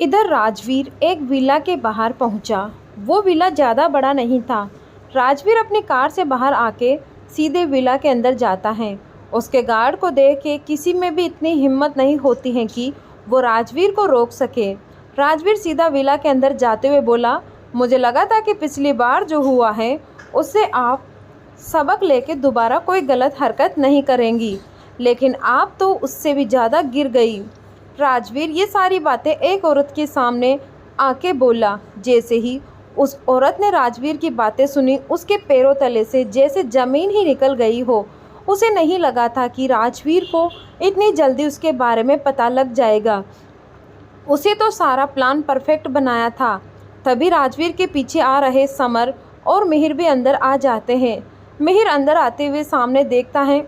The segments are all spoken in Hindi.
इधर राजवीर एक विला के बाहर पहुंचा। वो विला ज़्यादा बड़ा नहीं था। राजवीर अपनी कार से बाहर आके सीधे विला के अंदर जाता है। उसके गार्ड को देख के किसी में भी इतनी हिम्मत नहीं होती है कि वो राजवीर को रोक सके। राजवीर सीधा विला के अंदर जाते हुए बोला, मुझे लगा था कि पिछली बार जो हुआ है उससे आप सबक लेके दोबारा कोई गलत हरकत नहीं करेंगी, लेकिन आप तो उससे भी ज़्यादा गिर गई। राजवीर ये सारी बातें एक औरत के सामने आके बोला। जैसे ही उस औरत ने राजवीर की बातें सुनी, उसके पैरों तले से जैसे ज़मीन ही निकल गई हो। उसे नहीं लगा था कि राजवीर को इतनी जल्दी उसके बारे में पता लग जाएगा। उसे तो सारा प्लान परफेक्ट बनाया था। तभी राजवीर के पीछे आ रहे समर और मिहिर भी अंदर आ जाते हैं। मिहिर अंदर आते हुए सामने देखता है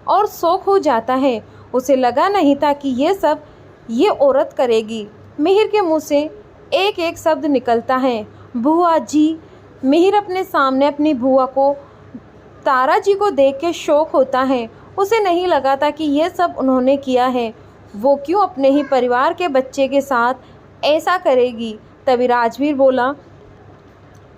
और शौक हो जाता है। उसे लगा नहीं था कि ये औरत करेगी। मिहिर के मुंह से एक एक शब्द निकलता है, बुआ जी। मिहिर अपने सामने अपनी बुआ को, तारा जी को देख के शौक होता है। उसे नहीं लगा था कि ये सब उन्होंने किया है। वो क्यों अपने ही परिवार के बच्चे के साथ ऐसा करेगी। तभी राजवीर बोला,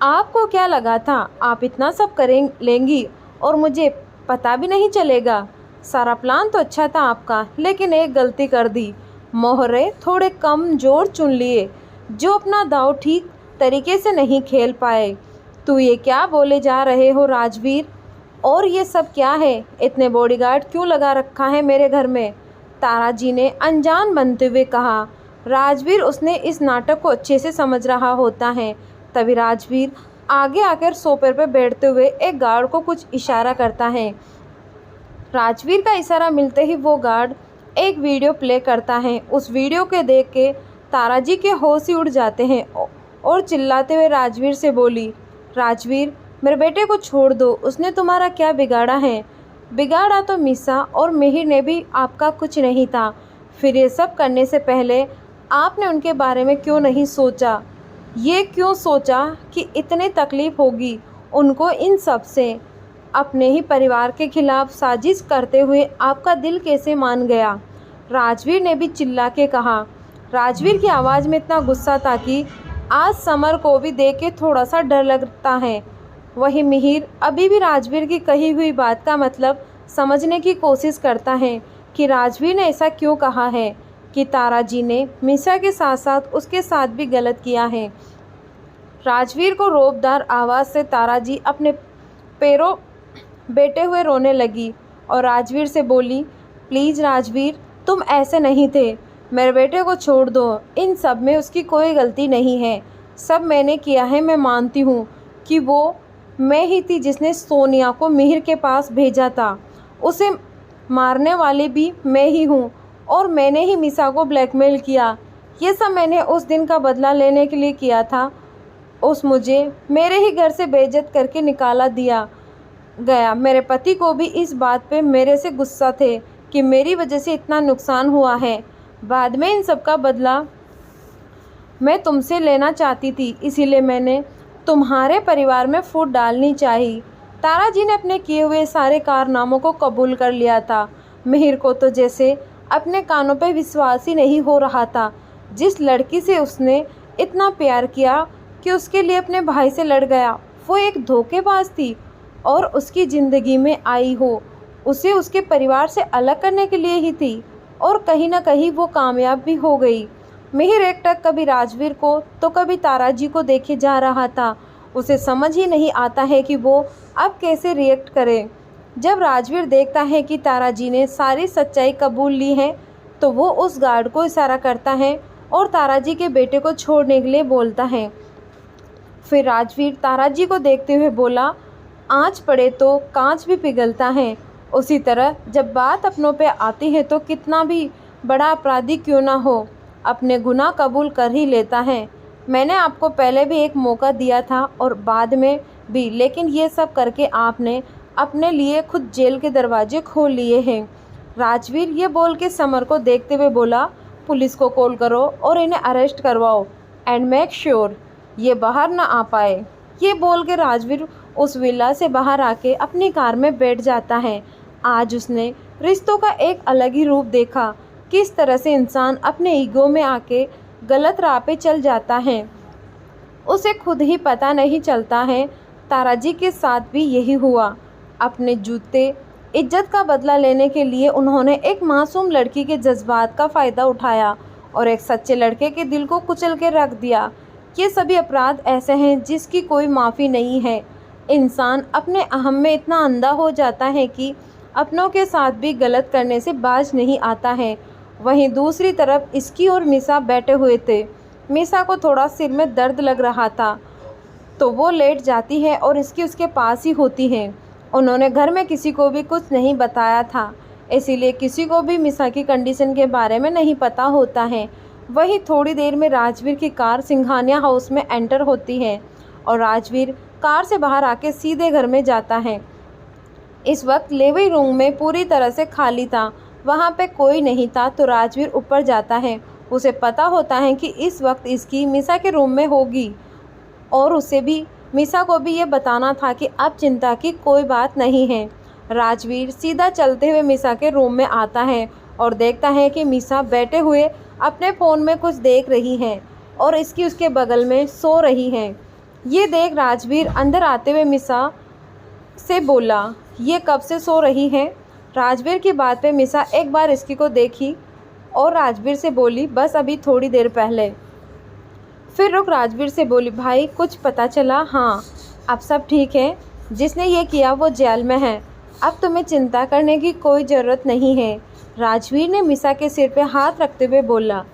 आपको क्या लगा था आप इतना सब करें लेंगी और मुझे पता भी नहीं चलेगा। सारा प्लान तो अच्छा था आपका, लेकिन एक गलती कर दी। मोहरे थोड़े कम जोर चुन लिए, जो अपना दाव ठीक तरीके से नहीं खेल पाए। तू ये क्या बोले जा रहे हो राजवीर? और ये सब क्या है? इतने बॉडीगार्ड क्यों लगा रखा है मेरे घर में? तारा जी ने अनजान बनते हुए कहा। राजवीर उसने इस नाटक को अच्छे से समझ रहा होता है। तभी राजवीर आगे आकर सोफे पर बैठते हुए एक गार्ड को कुछ इशारा करता है। राजवीर का इशारा मिलते ही वो गार्ड एक वीडियो प्ले करता है। उस वीडियो के देख के तारा जी के होश ही उड़ जाते हैं और चिल्लाते हुए राजवीर से बोली, राजवीर मेरे बेटे को छोड़ दो, उसने तुम्हारा क्या बिगाड़ा है? बिगाड़ा तो मीसा और मिहिर ने भी, आपका कुछ नहीं था। फिर ये सब करने से पहले आपने उनके बारे में क्यों नहीं सोचा? ये क्यों सोचा कि इतनी तकलीफ़ होगी उनको इन सब से? अपने ही परिवार के खिलाफ साजिश करते हुए आपका दिल कैसे मान गया? राजवीर ने भी चिल्ला के कहा। राजवीर की आवाज़ में इतना गुस्सा था कि आज समर को भी देख के थोड़ा सा डर लगता है। वही मिहिर अभी भी राजवीर की कही हुई बात का मतलब समझने की कोशिश करता है कि राजवीर ने ऐसा क्यों कहा है कि तारा जी ने मीसा के साथ साथ उसके साथ भी गलत किया है। राजवीर को रौबदार आवाज़ से तारा जी अपने पैरों बैठे हुए रोने लगी और राजवीर से बोली, प्लीज़ राजवीर, तुम ऐसे नहीं थे, मेरे बेटे को छोड़ दो। इन सब में उसकी कोई गलती नहीं है, सब मैंने किया है। मैं मानती हूँ कि वो मैं ही थी जिसने सोनिया को मिहिर के पास भेजा था। उसे मारने वाली भी मैं ही हूँ और मैंने ही मीसा को ब्लैकमेल किया। ये सब मैंने उस दिन का बदला लेने के लिए किया था। उस मुझे मेरे ही घर से बेइज्जत करके निकाला दिया गया। मेरे पति को भी इस बात पे मेरे से गुस्सा थे कि मेरी वजह से इतना नुकसान हुआ है। बाद में इन सब का बदला मैं तुमसे लेना चाहती थी, इसीलिए मैंने तुम्हारे परिवार में फूट डालनी चाहिए। तारा जी ने अपने किए हुए सारे कारनामों को कबूल कर लिया था। मिहिर को तो जैसे अपने कानों पर विश्वास ही नहीं हो रहा था। जिस लड़की से उसने इतना प्यार किया कि उसके लिए अपने भाई से लड़ गया, वो एक धोखेबाज थी और उसकी ज़िंदगी में आई हो उसे उसके परिवार से अलग करने के लिए ही थी, और कहीं ना कहीं वो कामयाब भी हो गई। मिहिर एकटक कभी राजवीर को तो कभी तारा जी को देखे जा रहा था। उसे समझ ही नहीं आता है कि वो अब कैसे रिएक्ट करे। जब राजवीर देखता है कि तारा जी ने सारी सच्चाई कबूल ली है, तो वो उस गार्ड को इशारा करता है और तारा जी के बेटे को छोड़ने के लिए बोलता है। फिर राजवीर तारा जी को देखते हुए बोला, आँच पड़े तो कांच भी पिघलता है। उसी तरह जब बात अपनों पे आती है तो कितना भी बड़ा अपराधी क्यों ना हो, अपने गुनाह कबूल कर ही लेता है। मैंने आपको पहले भी एक मौका दिया था और बाद में भी, लेकिन ये सब करके आपने अपने लिए खुद जेल के दरवाजे खोल लिए हैं। राजवीर ये बोल के समर को देखते हुए बोला, पुलिस को कॉल करो और इन्हें अरेस्ट करवाओ एंड मेक श्योर ये बाहर ना आ पाए। ये बोल के राजवीर उस विला से बाहर आके अपनी कार में बैठ जाता है। आज उसने रिश्तों का एक अलग ही रूप देखा। किस तरह से इंसान अपने ईगो में आके गलत राह पे चल जाता है, उसे खुद ही पता नहीं चलता है। ताराजी के साथ भी यही हुआ। अपने जूते इज्जत का बदला लेने के लिए उन्होंने एक मासूम लड़की के जज्बात का फ़ायदा उठाया और एक सच्चे लड़के के दिल को कुचल के रख दिया। ये सभी अपराध ऐसे हैं जिसकी कोई माफ़ी नहीं है। इंसान अपने अहम में इतना अंधा हो जाता है कि अपनों के साथ भी गलत करने से बाज नहीं आता है। वहीं दूसरी तरफ इसकी और मिसा बैठे हुए थे। मिसा को थोड़ा सिर में दर्द लग रहा था तो वो लेट जाती है और इसकी उसके पास ही होती है। उन्होंने घर में किसी को भी कुछ नहीं बताया था, इसीलिए किसी को भी मिसा की कंडीशन के बारे में नहीं पता होता है। वहीं थोड़ी देर में राजवीर की कार सिंघानिया हाउस में एंटर होती है और राजवीर कार से बाहर आके सीधे घर में जाता है। इस वक्त लिविंग रूम में पूरी तरह से खाली था, वहाँ पे कोई नहीं था। तो राजवीर ऊपर जाता है। उसे पता होता है कि इस वक्त इसकी मिसा के रूम में होगी और उसे भी मिसा को भी ये बताना था कि अब चिंता की कोई बात नहीं है। राजवीर सीधा चलते हुए मिसा के रूम में आता है और देखता है कि मिसा बैठे हुए अपने फ़ोन में कुछ देख रही है और इसकी उसके बगल में सो रही है। ये देख राजवीर अंदर आते हुए मिसा से बोला, ये कब से सो रही है? राजवीर की बात पे मिसा एक बार इसकी को देखी और राजवीर से बोली, बस अभी थोड़ी देर पहले। फिर रुक राजवीर से बोली, भाई कुछ पता चला? हाँ, अब सब ठीक है। जिसने ये किया वो जेल में है। अब तुम्हें चिंता करने की कोई ज़रूरत नहीं है। राजवीर ने मिसा के सिर पे हाथ रखते हुए बोला।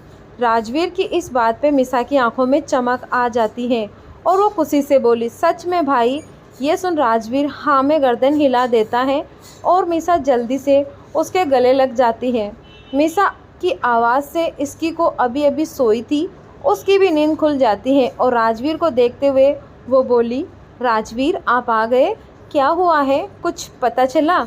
राजवीर की इस बात पे मिसा की आंखों में चमक आ जाती है और वो खुशी से बोली, सच में भाई? ये सुन राजवीर हाँ में गर्दन हिला देता है और मिसा जल्दी से उसके गले लग जाती है। मिसा की आवाज़ से इसकी को अभी अभी सोई थी उसकी भी नींद खुल जाती है और राजवीर को देखते हुए वो बोली, राजवीर आप आ गए, क्या हुआ है, कुछ पता चला?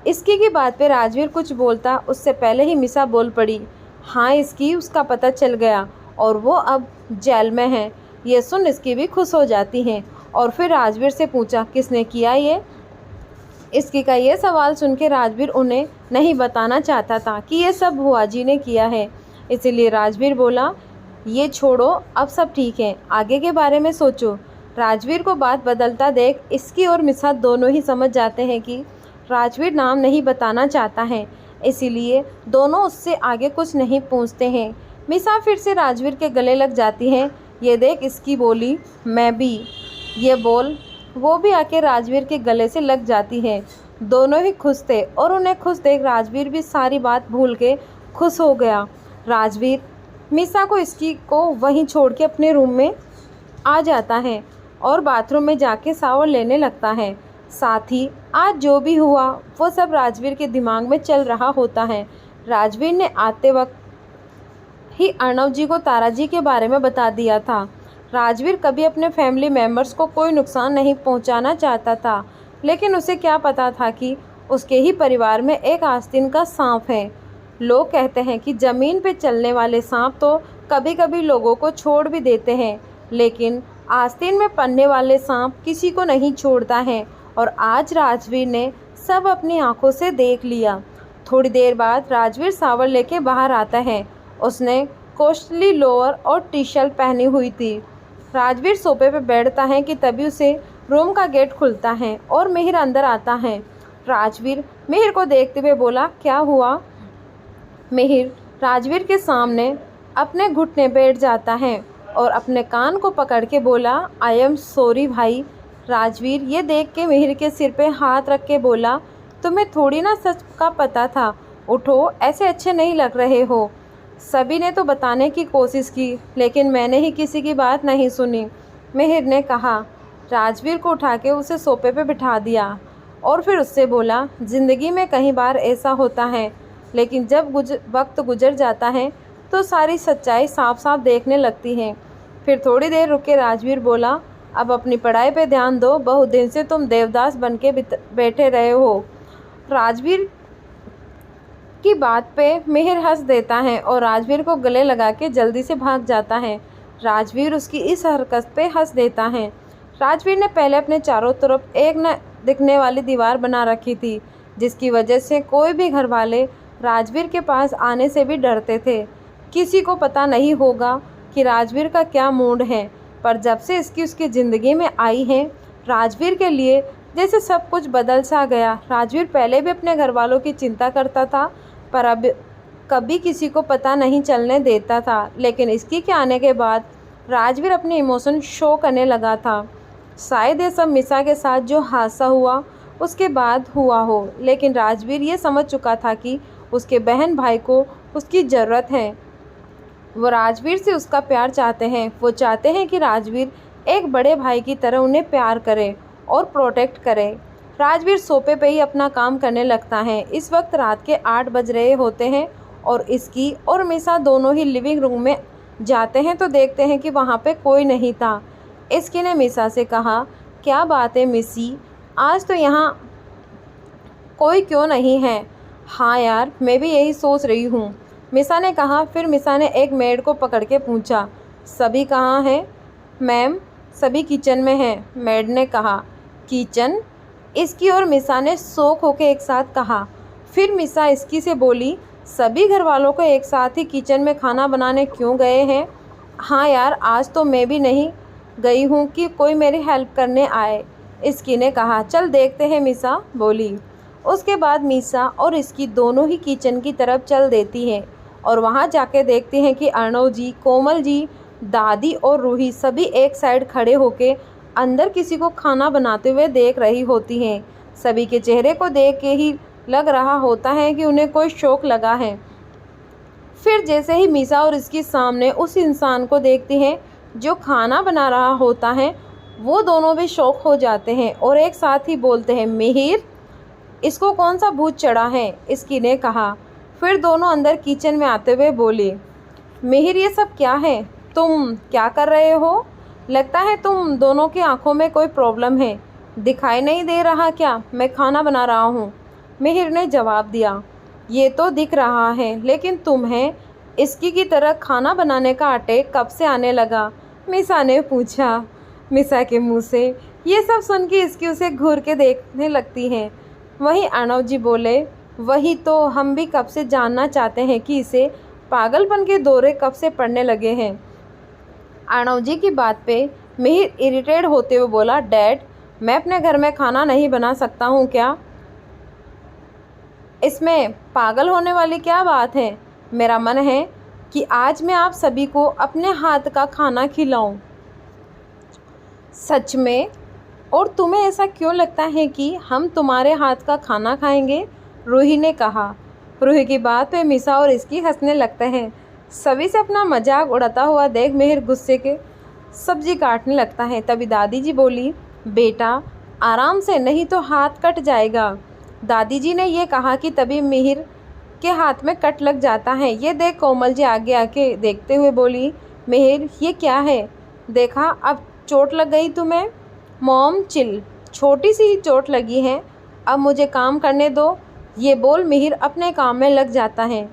इसकी की बात पे राजवीर कुछ बोलता उससे पहले ही मिसा बोल पड़ी, हाँ इसकी उसका पता चल गया और वो अब जेल में है। ये सुन इसकी भी खुश हो जाती है और फिर राजवीर से पूछा, किसने किया ये? इसकी का ये सवाल सुन के राजवीर उन्हें नहीं बताना चाहता था कि ये सब बुआ जी ने किया है। इसीलिए राजवीर बोला, ये छोड़ो, अब सब ठीक है, आगे के बारे में सोचो। राजवीर को बात बदलता देख इसकी और मिसा दोनों ही समझ जाते हैं कि राजवीर नाम नहीं बताना चाहता है, इसीलिए दोनों उससे आगे कुछ नहीं पूछते हैं। मिसा फिर से राजवीर के गले लग जाती है। ये देख इसकी बोली, मैं भी। ये बोल वो भी आके राजवीर के गले से लग जाती है। दोनों ही खुश थे और उन्हें खुश देख राजवीर भी सारी बात भूल के खुश हो गया। राजवीर मिसा को इसकी को वहीं छोड़ के अपने रूम में आ जाता है और बाथरूम में जाके शावर लेने लगता है। साथ ही आज जो भी हुआ वो सब राजवीर के दिमाग में चल रहा होता है। राजवीर ने आते वक्त ही अर्णव जी को ताराजी के बारे में बता दिया था। राजवीर कभी अपने फैमिली मेम्बर्स को कोई नुकसान नहीं पहुंचाना चाहता था, लेकिन उसे क्या पता था कि उसके ही परिवार में एक आस्तीन का सांप है। लोग कहते हैं कि ज़मीन पे चलने वाले सांप तो कभी कभी लोगों को छोड़ भी देते हैं, लेकिन आस्तीन में पलने वाले सांप किसी को नहीं छोड़ता है और आज राजवीर ने सब अपनी आंखों से देख लिया। थोड़ी देर बाद राजवीर शावर लेके बाहर आता है। उसने कॉस्टली लोअर और टी शर्ट पहनी हुई थी। राजवीर सोफे पे बैठता है कि तभी उसे रूम का गेट खुलता है और मिहिर अंदर आता है। राजवीर मिहिर को देखते हुए बोला, क्या हुआ? मिहिर राजवीर के सामने अपने घुटने बैठ जाता है और अपने कान को पकड़ के बोला, आई एम सॉरी भाई। राजवीर ये देख के मिहिर के सिर पे हाथ रख के बोला, तुम्हें थोड़ी ना सच का पता था, उठो, ऐसे अच्छे नहीं लग रहे हो। सभी ने तो बताने की कोशिश की लेकिन मैंने ही किसी की बात नहीं सुनी, मिहिर ने कहा। राजवीर को उठा के उसे सोफे पे बिठा दिया और फिर उससे बोला, ज़िंदगी में कई बार ऐसा होता है, लेकिन जब वक्त गुजर जाता है तो सारी सच्चाई साफ साफ देखने लगती है। फिर थोड़ी देर रुक के राजवीर बोला, अब अपनी पढ़ाई पे ध्यान दो, बहुत दिन से तुम देवदास बन के बैठे रहे हो। राजवीर की बात पे मिहिर हंस देता है और राजवीर को गले लगा के जल्दी से भाग जाता है। राजवीर उसकी इस हरकत पे हंस देता है। राजवीर ने पहले अपने चारों तरफ एक न दिखने वाली दीवार बना रखी थी, जिसकी वजह से कोई भी घर वाले राजवीर के पास आने से भी डरते थे। किसी को पता नहीं होगा कि राजवीर का क्या मूड है, पर जब से इसकी उसकी ज़िंदगी में आई है, राजवीर के लिए जैसे सब कुछ बदल सा गया। राजवीर पहले भी अपने घर वालों की चिंता करता था, पर अब कभी किसी को पता नहीं चलने देता था, लेकिन इसकी के आने के बाद राजवीर अपने इमोशन शो करने लगा था। शायद ये सब मिसा के साथ जो हादसा हुआ उसके बाद हुआ हो, लेकिन राजवीर ये समझ चुका था कि उसके बहन भाई को उसकी ज़रूरत है। वो राजवीर से उसका प्यार चाहते हैं। वो चाहते हैं कि राजवीर एक बड़े भाई की तरह उन्हें प्यार करे और प्रोटेक्ट करे। राजवीर सोफे पे ही अपना काम करने लगता है। इस वक्त रात के 8 बज रहे होते हैं और इसकी और मिसा दोनों ही लिविंग रूम में जाते हैं तो देखते हैं कि वहाँ पे कोई नहीं था। इसकी ने मिसा से कहा, क्या बात है मिसी, आज तो यहाँ कोई क्यों नहीं है? हाँ यार, मैं भी यही सोच रही हूँ, मिसा ने कहा। फिर मिसा ने एक मेड को पकड़ के पूछा, सभी कहाँ हैं? मैम, सभी किचन में हैं, मेड ने कहा। किचन? इसकी और मिसा ने शौक होके एक साथ कहा। फिर मिसा इसकी से बोली, सभी घर वालों को एक साथ ही किचन में खाना बनाने क्यों गए हैं? हाँ यार, आज तो मैं भी नहीं गई हूँ कि कोई मेरी हेल्प करने आए, इसकी ने कहा। चल देखते हैं, मिसा बोली। उसके बाद मिसा और इसकी दोनों ही किचन की तरफ चल देती हैं और वहाँ जाके देखती हैं कि अर्णव जी, कोमल जी, दादी और रूही सभी एक साइड खड़े होके अंदर किसी को खाना बनाते हुए देख रही होती हैं। सभी के चेहरे को देख के ही लग रहा होता है कि उन्हें कोई शौक लगा है। फिर जैसे ही मिसा और इसके सामने उस इंसान को देखती हैं जो खाना बना रहा होता है, वो दोनों भी शौक हो जाते हैं और एक साथ ही बोलते हैं, मिहिर, इसको कौन सा भूत चढ़ा है? इसकी ने कहा। फिर दोनों अंदर किचन में आते हुए बोली, मिहिर, ये सब क्या है? तुम क्या कर रहे हो? लगता है तुम दोनों की आंखों में कोई प्रॉब्लम है। दिखाई नहीं दे रहा क्या मैं खाना बना रहा हूँ? मिहिर ने जवाब दिया, ये तो दिख रहा है, लेकिन तुम्हें इसकी की तरह खाना बनाने का अटैक कब से आने लगा? मिसा ने पूछा। मिसा के मुंह से ये सब सुन के इसकी उसे घूर के देखने लगती हैं। वहीं अर्णव जी बोले, वही तो हम भी कब से जानना चाहते हैं कि इसे पागलपन के दौरे कब से पड़ने लगे हैं। अर्णव जी की बात पे मिहिर इरिटेट होते हुए बोला, डैड, मैं अपने घर में खाना नहीं बना सकता हूँ क्या? इसमें पागल होने वाली क्या बात है? मेरा मन है कि आज मैं आप सभी को अपने हाथ का खाना खिलाऊं। सच में? और तुम्हें ऐसा क्यों लगता है कि हम तुम्हारे हाथ का खाना खाएंगे? रूही ने कहा। रूही की बात पे मिसा और इसकी हंसने लगते हैं। सभी से अपना मजाक उड़ाता हुआ देख मिहिर गुस्से के सब्जी काटने लगता है। तभी दादी जी बोली, बेटा आराम से, नहीं तो हाथ कट जाएगा। दादी जी ने ये कहा कि तभी मिहिर के हाथ में कट लग जाता है। ये देख कोमल जी आगे आके देखते हुए बोली, मिहिर, ये क्या है? देखा, अब चोट लग गई तुम्हें? मॉम चिल, छोटी सी ही चोट लगी है, अब मुझे काम करने दो। ये बोल मिहिर अपने काम में लग जाता है।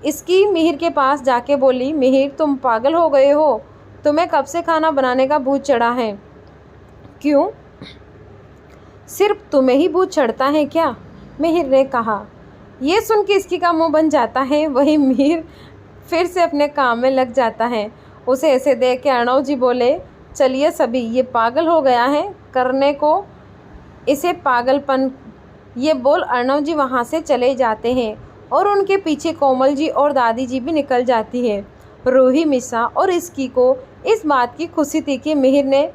इसकी मिहिर के पास जाके बोली, मिहिर, तुम पागल हो गए हो? तुम्हें कब से खाना बनाने का भूत चढ़ा है? क्यों, सिर्फ तुम्हें ही भूत चढ़ता है क्या? मिहिर ने कहा। ये सुन के इसकी का मुंह बन जाता है। वही मिहिर फिर से अपने काम में लग जाता है। उसे ऐसे देख के अर्णव जी बोले, चलिए सभी, ये पागल हो गया है, करने को इसे पागलपन। ये बोल अर्णव जी वहाँ से चले जाते हैं और उनके पीछे कोमल जी और दादी जी भी निकल जाती है। रूही, मिसा और इसकी को इस बात की खुशी थी कि मिहिर ने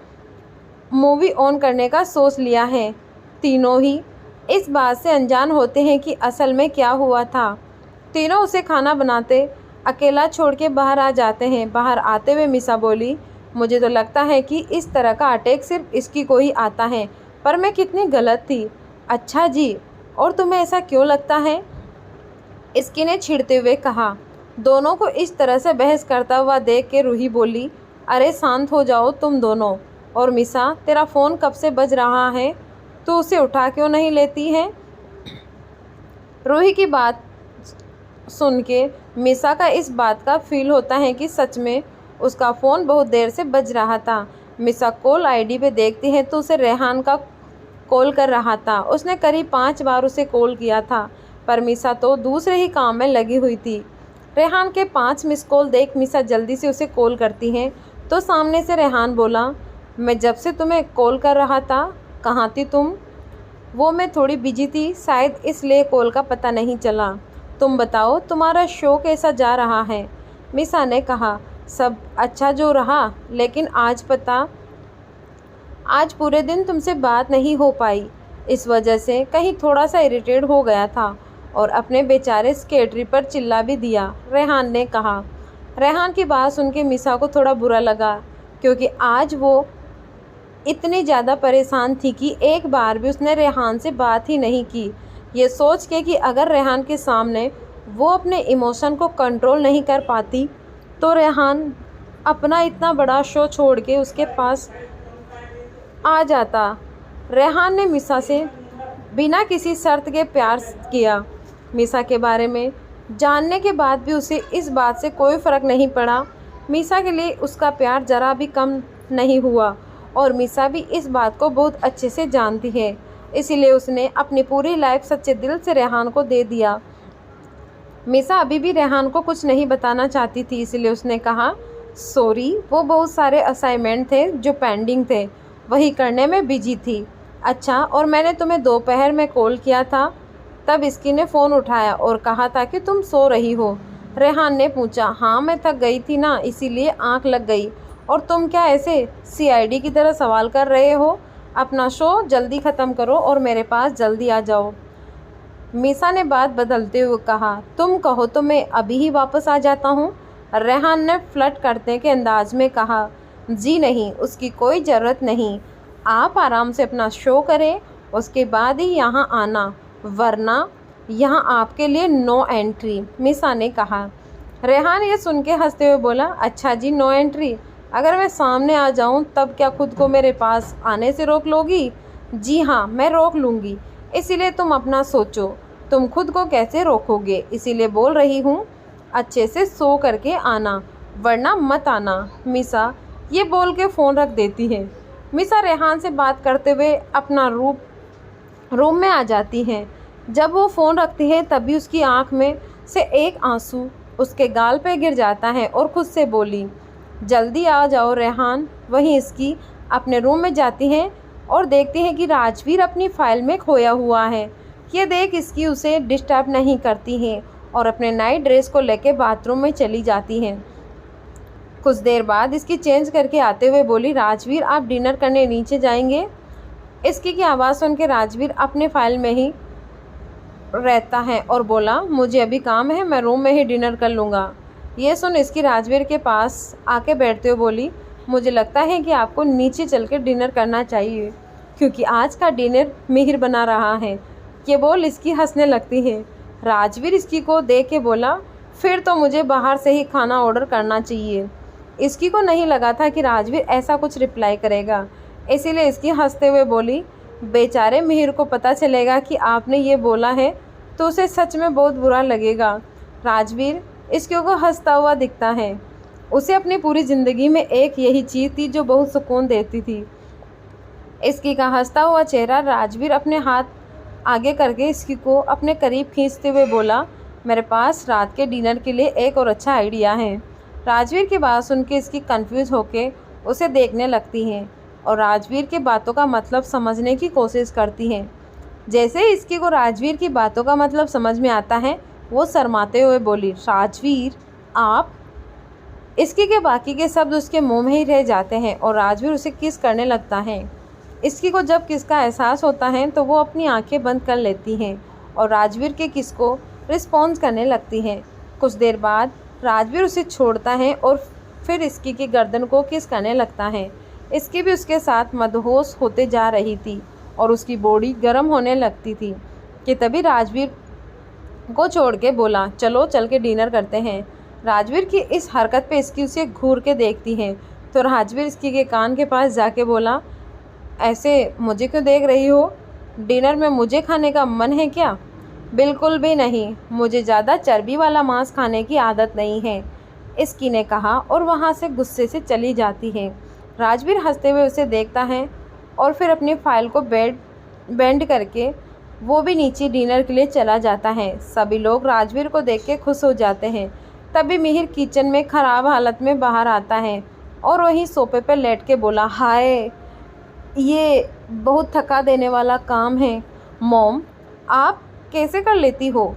मूवी ऑन करने का सोच लिया है। तीनों ही इस बात से अनजान होते हैं कि असल में क्या हुआ था। तीनों उसे खाना बनाते अकेला छोड़ के बाहर आ जाते हैं। बाहर आते हुए मिसा बोली, मुझे तो लगता है कि इस तरह का अटैक सिर्फ इसकी को ही आता है, पर मैं कितनी गलत थी। अच्छा जी, और तुम्हें ऐसा क्यों लगता है? इसकी ने छिड़ते हुए कहा। दोनों को इस तरह से बहस करता हुआ देख के रूही बोली, अरे शांत हो जाओ तुम दोनों। और मिसा, तेरा फ़ोन कब से बज रहा है, तो उसे उठा क्यों नहीं लेती है? रूही की बात सुन के मिसा का इस बात का फील होता है कि सच में उसका फ़ोन बहुत देर से बज रहा था। मिसा कॉल आईडी पे देखती है तो उसे रेहान का कॉल कर रहा था। उसने करीब 5 बार उसे कॉल किया था, पर मिसा तो दूसरे ही काम में लगी हुई थी। रेहान के 5 मिस कॉल देख मिसा जल्दी से उसे कॉल करती हैं तो सामने से रेहान बोला, मैं जब से तुम्हें कॉल कर रहा था, कहाँ थी तुम? वो मैं थोड़ी बिजी थी, शायद इसलिए कॉल का पता नहीं चला। तुम बताओ तुम्हारा शो कैसा जा रहा है? मिसा ने कहा, सब अच्छा जो रहा, लेकिन आज पूरे दिन तुमसे बात नहीं हो पाई। इस वजह से कहीं थोड़ा सा इरिटेट हो गया था और अपने बेचारे सेक्रेटरी पर चिल्ला भी दिया, रेहान ने कहा। रेहान की बात सुन के मिसा को थोड़ा बुरा लगा, क्योंकि आज वो इतनी ज़्यादा परेशान थी कि एक बार भी उसने रेहान से बात ही नहीं की। ये सोच के कि अगर रेहान के सामने वो अपने इमोशन को कंट्रोल नहीं कर पाती तो रेहान अपना इतना बड़ा शो छोड़ के उसके पास आ जाता। रेहान ने मिसा से बिना किसी शर्त के प्यार किया। मिसा के बारे में जानने के बाद भी उसे इस बात से कोई फ़र्क नहीं पड़ा। मिसा के लिए उसका प्यार ज़रा भी कम नहीं हुआ और मिसा भी इस बात को बहुत अच्छे से जानती है। इसीलिए उसने अपनी पूरी लाइफ सच्चे दिल से रेहान को दे दिया। मिसा अभी भी रेहान को कुछ नहीं बताना चाहती थी, इसलिए उसने कहा, सॉरी, वो बहुत सारे असाइनमेंट थे जो पेंडिंग थे, वही करने में बिजी थी। अच्छा, और मैंने तुम्हें दोपहर में कॉल किया था, तब इसकी ने फ़ोन उठाया और कहा था कि तुम सो रही हो। रेहान ने पूछा, हाँ मैं थक गई थी ना, इसीलिए आँख लग गई। और तुम क्या ऐसे सीआईडी की तरह सवाल कर रहे हो? अपना शो जल्दी ख़त्म करो और मेरे पास जल्दी आ जाओ। मिसा ने बात बदलते हुए कहा, तुम कहो तो मैं अभी ही वापस आ जाता हूँ। रेहान ने फ्लर्ट करने के अंदाज में कहा, जी नहीं, उसकी कोई ज़रूरत नहीं, आप आराम से अपना शो करें, उसके बाद ही यहाँ आना, वरना यहाँ आपके लिए नो एंट्री। मिसा ने कहा। रेहान ये सुन के हंसते हुए बोला, अच्छा जी, नो एंट्री? अगर मैं सामने आ जाऊं तब क्या खुद को मेरे पास आने से रोक लोगी? जी हाँ, मैं रोक लूँगी, इसीलिए तुम अपना सोचो, तुम खुद को कैसे रोकोगे? इसीलिए बोल रही हूँ, अच्छे से सो करके आना, वरना मत आना। मिसा ये बोल के फ़ोन रख देती है। मिसा रेहान से बात करते हुए अपना रूम में आ जाती हैं। जब वो फ़ोन रखती है तभी उसकी आँख में से एक आंसू उसके गाल पे गिर जाता है और खुद से बोली, जल्दी आ जाओ रेहान। वहीं इसकी अपने रूम में जाती हैं और देखती हैं कि राजवीर अपनी फ़ाइल में खोया हुआ है। ये देख इसकी उसे डिस्टर्ब नहीं करती है और अपने नाइट ड्रेस को लेकर बाथरूम में चली जाती हैं। कुछ देर बाद इसकी चेंज करके आते हुए बोली, राजवीर आप डिनर करने नीचे जाएंगे? इसकी की आवाज़ सुन के राजवीर अपने फ़ाइल में ही रहता है और बोला, मुझे अभी काम है, मैं रूम में ही डिनर कर लूँगा। ये सुन इसकी राजवीर के पास आके बैठते हुए बोली, मुझे लगता है कि आपको नीचे चल के डिनर करना चाहिए, क्योंकि आज का डिनर मिहिर बना रहा है। ये बोल इसकी हंसने लगती है। राजवीर इसकी को देख के बोला, फिर तो मुझे बाहर से ही खाना ऑर्डर करना चाहिए। इसकी को नहीं लगा था कि राजवीर ऐसा कुछ रिप्लाई करेगा, इसीलिए इसकी हंसते हुए बोली, बेचारे मिहिर को पता चलेगा कि आपने ये बोला है तो उसे सच में बहुत बुरा लगेगा। राजवीर इसकी को हंसता हुआ दिखता है। उसे अपनी पूरी ज़िंदगी में एक यही चीज़ थी जो बहुत सुकून देती थी। इसकी का हंसता हुआ चेहरा राजवीर अपने हाथ आगे करके इसकी को अपने करीब खींचते हुए बोला, मेरे पास रात के डिनर के लिए एक और अच्छा आइडिया है। राजवीर की बात सुन के इसकी कंफ्यूज होके उसे देखने लगती हैं और राजवीर की बातों का मतलब समझने की कोशिश करती हैं। जैसे ही इसकी को राजवीर की बातों का मतलब समझ में आता है, वो शर्माते हुए बोली, राजवीर आप? इसकी के बाकी के शब्द उसके मुंह में ही रह जाते हैं और राजवीर उसे किस करने लगता है। इसकी को जब किस का एहसास होता है तो वो अपनी आंखें बंद कर लेती हैं और राजवीर के किस को रिस्पॉन्स करने लगती हैं। कुछ देर बाद राजवीर उसे छोड़ता है और फिर इसकी की गर्दन को किस करने लगता है। इसकी भी उसके साथ मदहोश होते जा रही थी और उसकी बॉडी गर्म होने लगती थी कि तभी राजवीर को छोड़ के बोला, चलो चल के डिनर करते हैं। राजवीर की इस हरकत पे इसकी उसे घूर के देखती है तो राजवीर इसकी के कान के पास जाके बोला, ऐसे मुझे क्यों देख रही हो? डिनर में मुझे खाने का मन है क्या? बिल्कुल भी नहीं, मुझे ज़्यादा चर्बी वाला मांस खाने की आदत नहीं है, इसकी ने कहा और वहाँ से गुस्से से चली जाती है। राजवीर हंसते हुए उसे देखता है और फिर अपनी फ़ाइल को बेंड करके वो भी नीचे डिनर के लिए चला जाता है। सभी लोग राजवीर को देख के खुश हो जाते हैं। तभी मिहिर किचन में ख़राब हालत में बाहर आता है और वहीं सोफे पर लेट के बोला, हाय, ये बहुत थका देने वाला काम है। मॉम, आप कैसे कर लेती हो?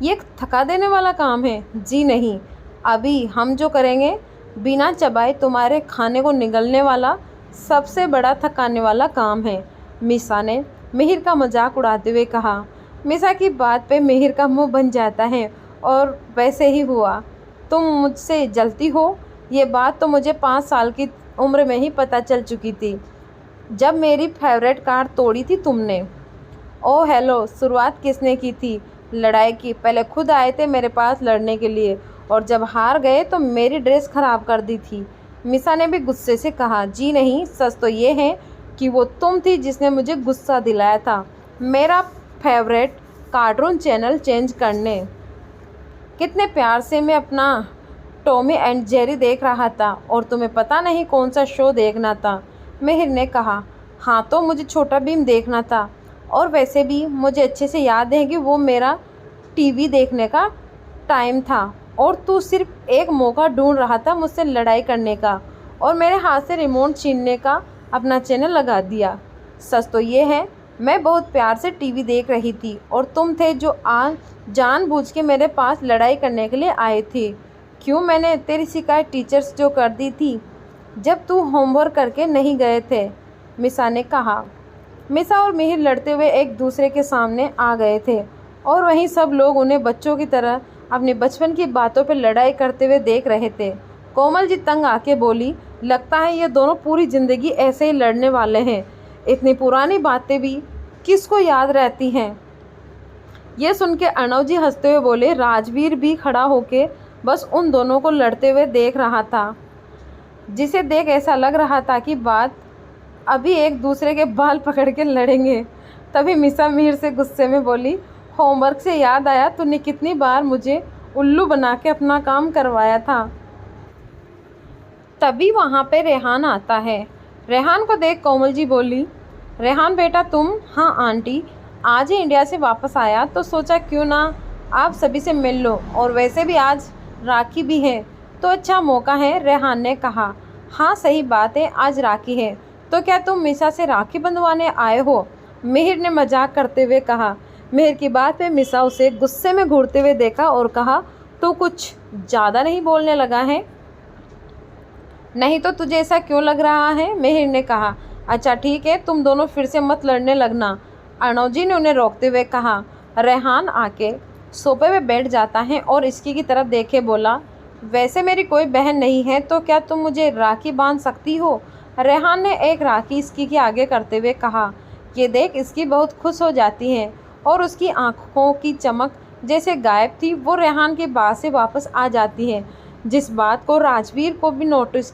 ये थका देने वाला काम है? जी नहीं, अभी हम जो करेंगे बिना चबाए तुम्हारे खाने को निगलने वाला सबसे बड़ा थकाने वाला काम है। मिसा ने मिहिर का मजाक उड़ाते हुए कहा। मिसा की बात पे मिहिर का मुंह बन जाता है और वैसे ही हुआ। तुम मुझसे जलती हो? ये बात तो मुझे 5 साल की उम्र में ही पता चल चुकी थी, जब मेरी फेवरेट कार तोड़ी थी तुमने। ओह हेलो, शुरुआत किसने की थी लड़ाई की? पहले खुद आए थे मेरे पास लड़ने के लिए, और जब हार गए तो मेरी ड्रेस ख़राब कर दी थी। मिसा ने भी गुस्से से कहा। जी नहीं, सच तो ये है कि वो तुम थी जिसने मुझे गुस्सा दिलाया था मेरा फेवरेट कार्टून चैनल चेंज करने। कितने प्यार से मैं अपना टॉमी एंड जेरी देख रहा था और तुम्हें पता नहीं कौन सा शो देखना था। मिहिर ने कहा। हाँ, तो मुझे छोटा भीम देखना था, और वैसे भी मुझे अच्छे से याद है कि वो मेरा टीवी देखने का टाइम था और तू सिर्फ एक मौका ढूंढ रहा था मुझसे लड़ाई करने का, और मेरे हाथ से रिमोट छीनने का अपना चैनल लगा दिया। सच तो ये है, मैं बहुत प्यार से टीवी देख रही थी और तुम थे जो जानबूझ के मेरे पास लड़ाई करने के लिए आए थे। क्यों? मैंने तेरी शिकायत टीचर्स जो कर दी थी जब तू होमवर्क करके नहीं गए थे, मिसा ने कहा। मिसा और मिहिर लड़ते हुए एक दूसरे के सामने आ गए थे और वहीं सब लोग उन्हें बच्चों की तरह अपने बचपन की बातों पर लड़ाई करते हुए देख रहे थे। कोमल जी तंग आके बोली, लगता है ये दोनों पूरी ज़िंदगी ऐसे ही लड़ने वाले हैं। इतनी पुरानी बातें भी किसको याद रहती हैं? ये सुन के अर्णव जी हंसते हुए बोले। राजवीर भी खड़ा होके बस उन दोनों को लड़ते हुए देख रहा था, जिसे देख ऐसा लग रहा था कि बात अभी एक दूसरे के बाल पकड़ के लड़ेंगे। तभी मिसा मिहिर से गुस्से में बोली, होमवर्क से याद आया, तूने कितनी बार मुझे उल्लू बना के अपना काम करवाया था। तभी वहाँ पे रेहान आता है। रेहान को देख कोमल जी बोली, रेहान बेटा तुम? हाँ आंटी, आज ही इंडिया से वापस आया तो सोचा क्यों ना आप सभी से मिल लो, और वैसे भी आज राखी भी है तो अच्छा मौका है, रेहान ने कहा। हाँ सही बात है, आज राखी है, तो क्या तुम मिसा से राखी बंधवाने आए हो? मिहिर ने मजाक करते हुए कहा। मिहिर की बात पे मिसा उसे गुस्से में घूरते हुए देखा और कहा, तो कुछ ज़्यादा नहीं बोलने लगा है? नहीं तो तुझे ऐसा क्यों लग रहा है? मिहिर ने कहा। अच्छा ठीक है, तुम दोनों फिर से मत लड़ने लगना, अर्णव जी ने उन्हें रोकते हुए कहा। रेहान आके सोफे पे बैठ जाता है और इसकी की तरफ देखे बोला, वैसे मेरी कोई बहन नहीं है तो क्या तुम मुझे राखी बांध सकती हो? रेहान ने एक राखी इसकी के आगे करते हुए कहा। ये देख इसकी बहुत खुश हो जाती है और उसकी आंखों की चमक जैसे गायब थी वो रेहान की बात से वापस आ जाती है, जिस बात को राजवीर को भी नोटिस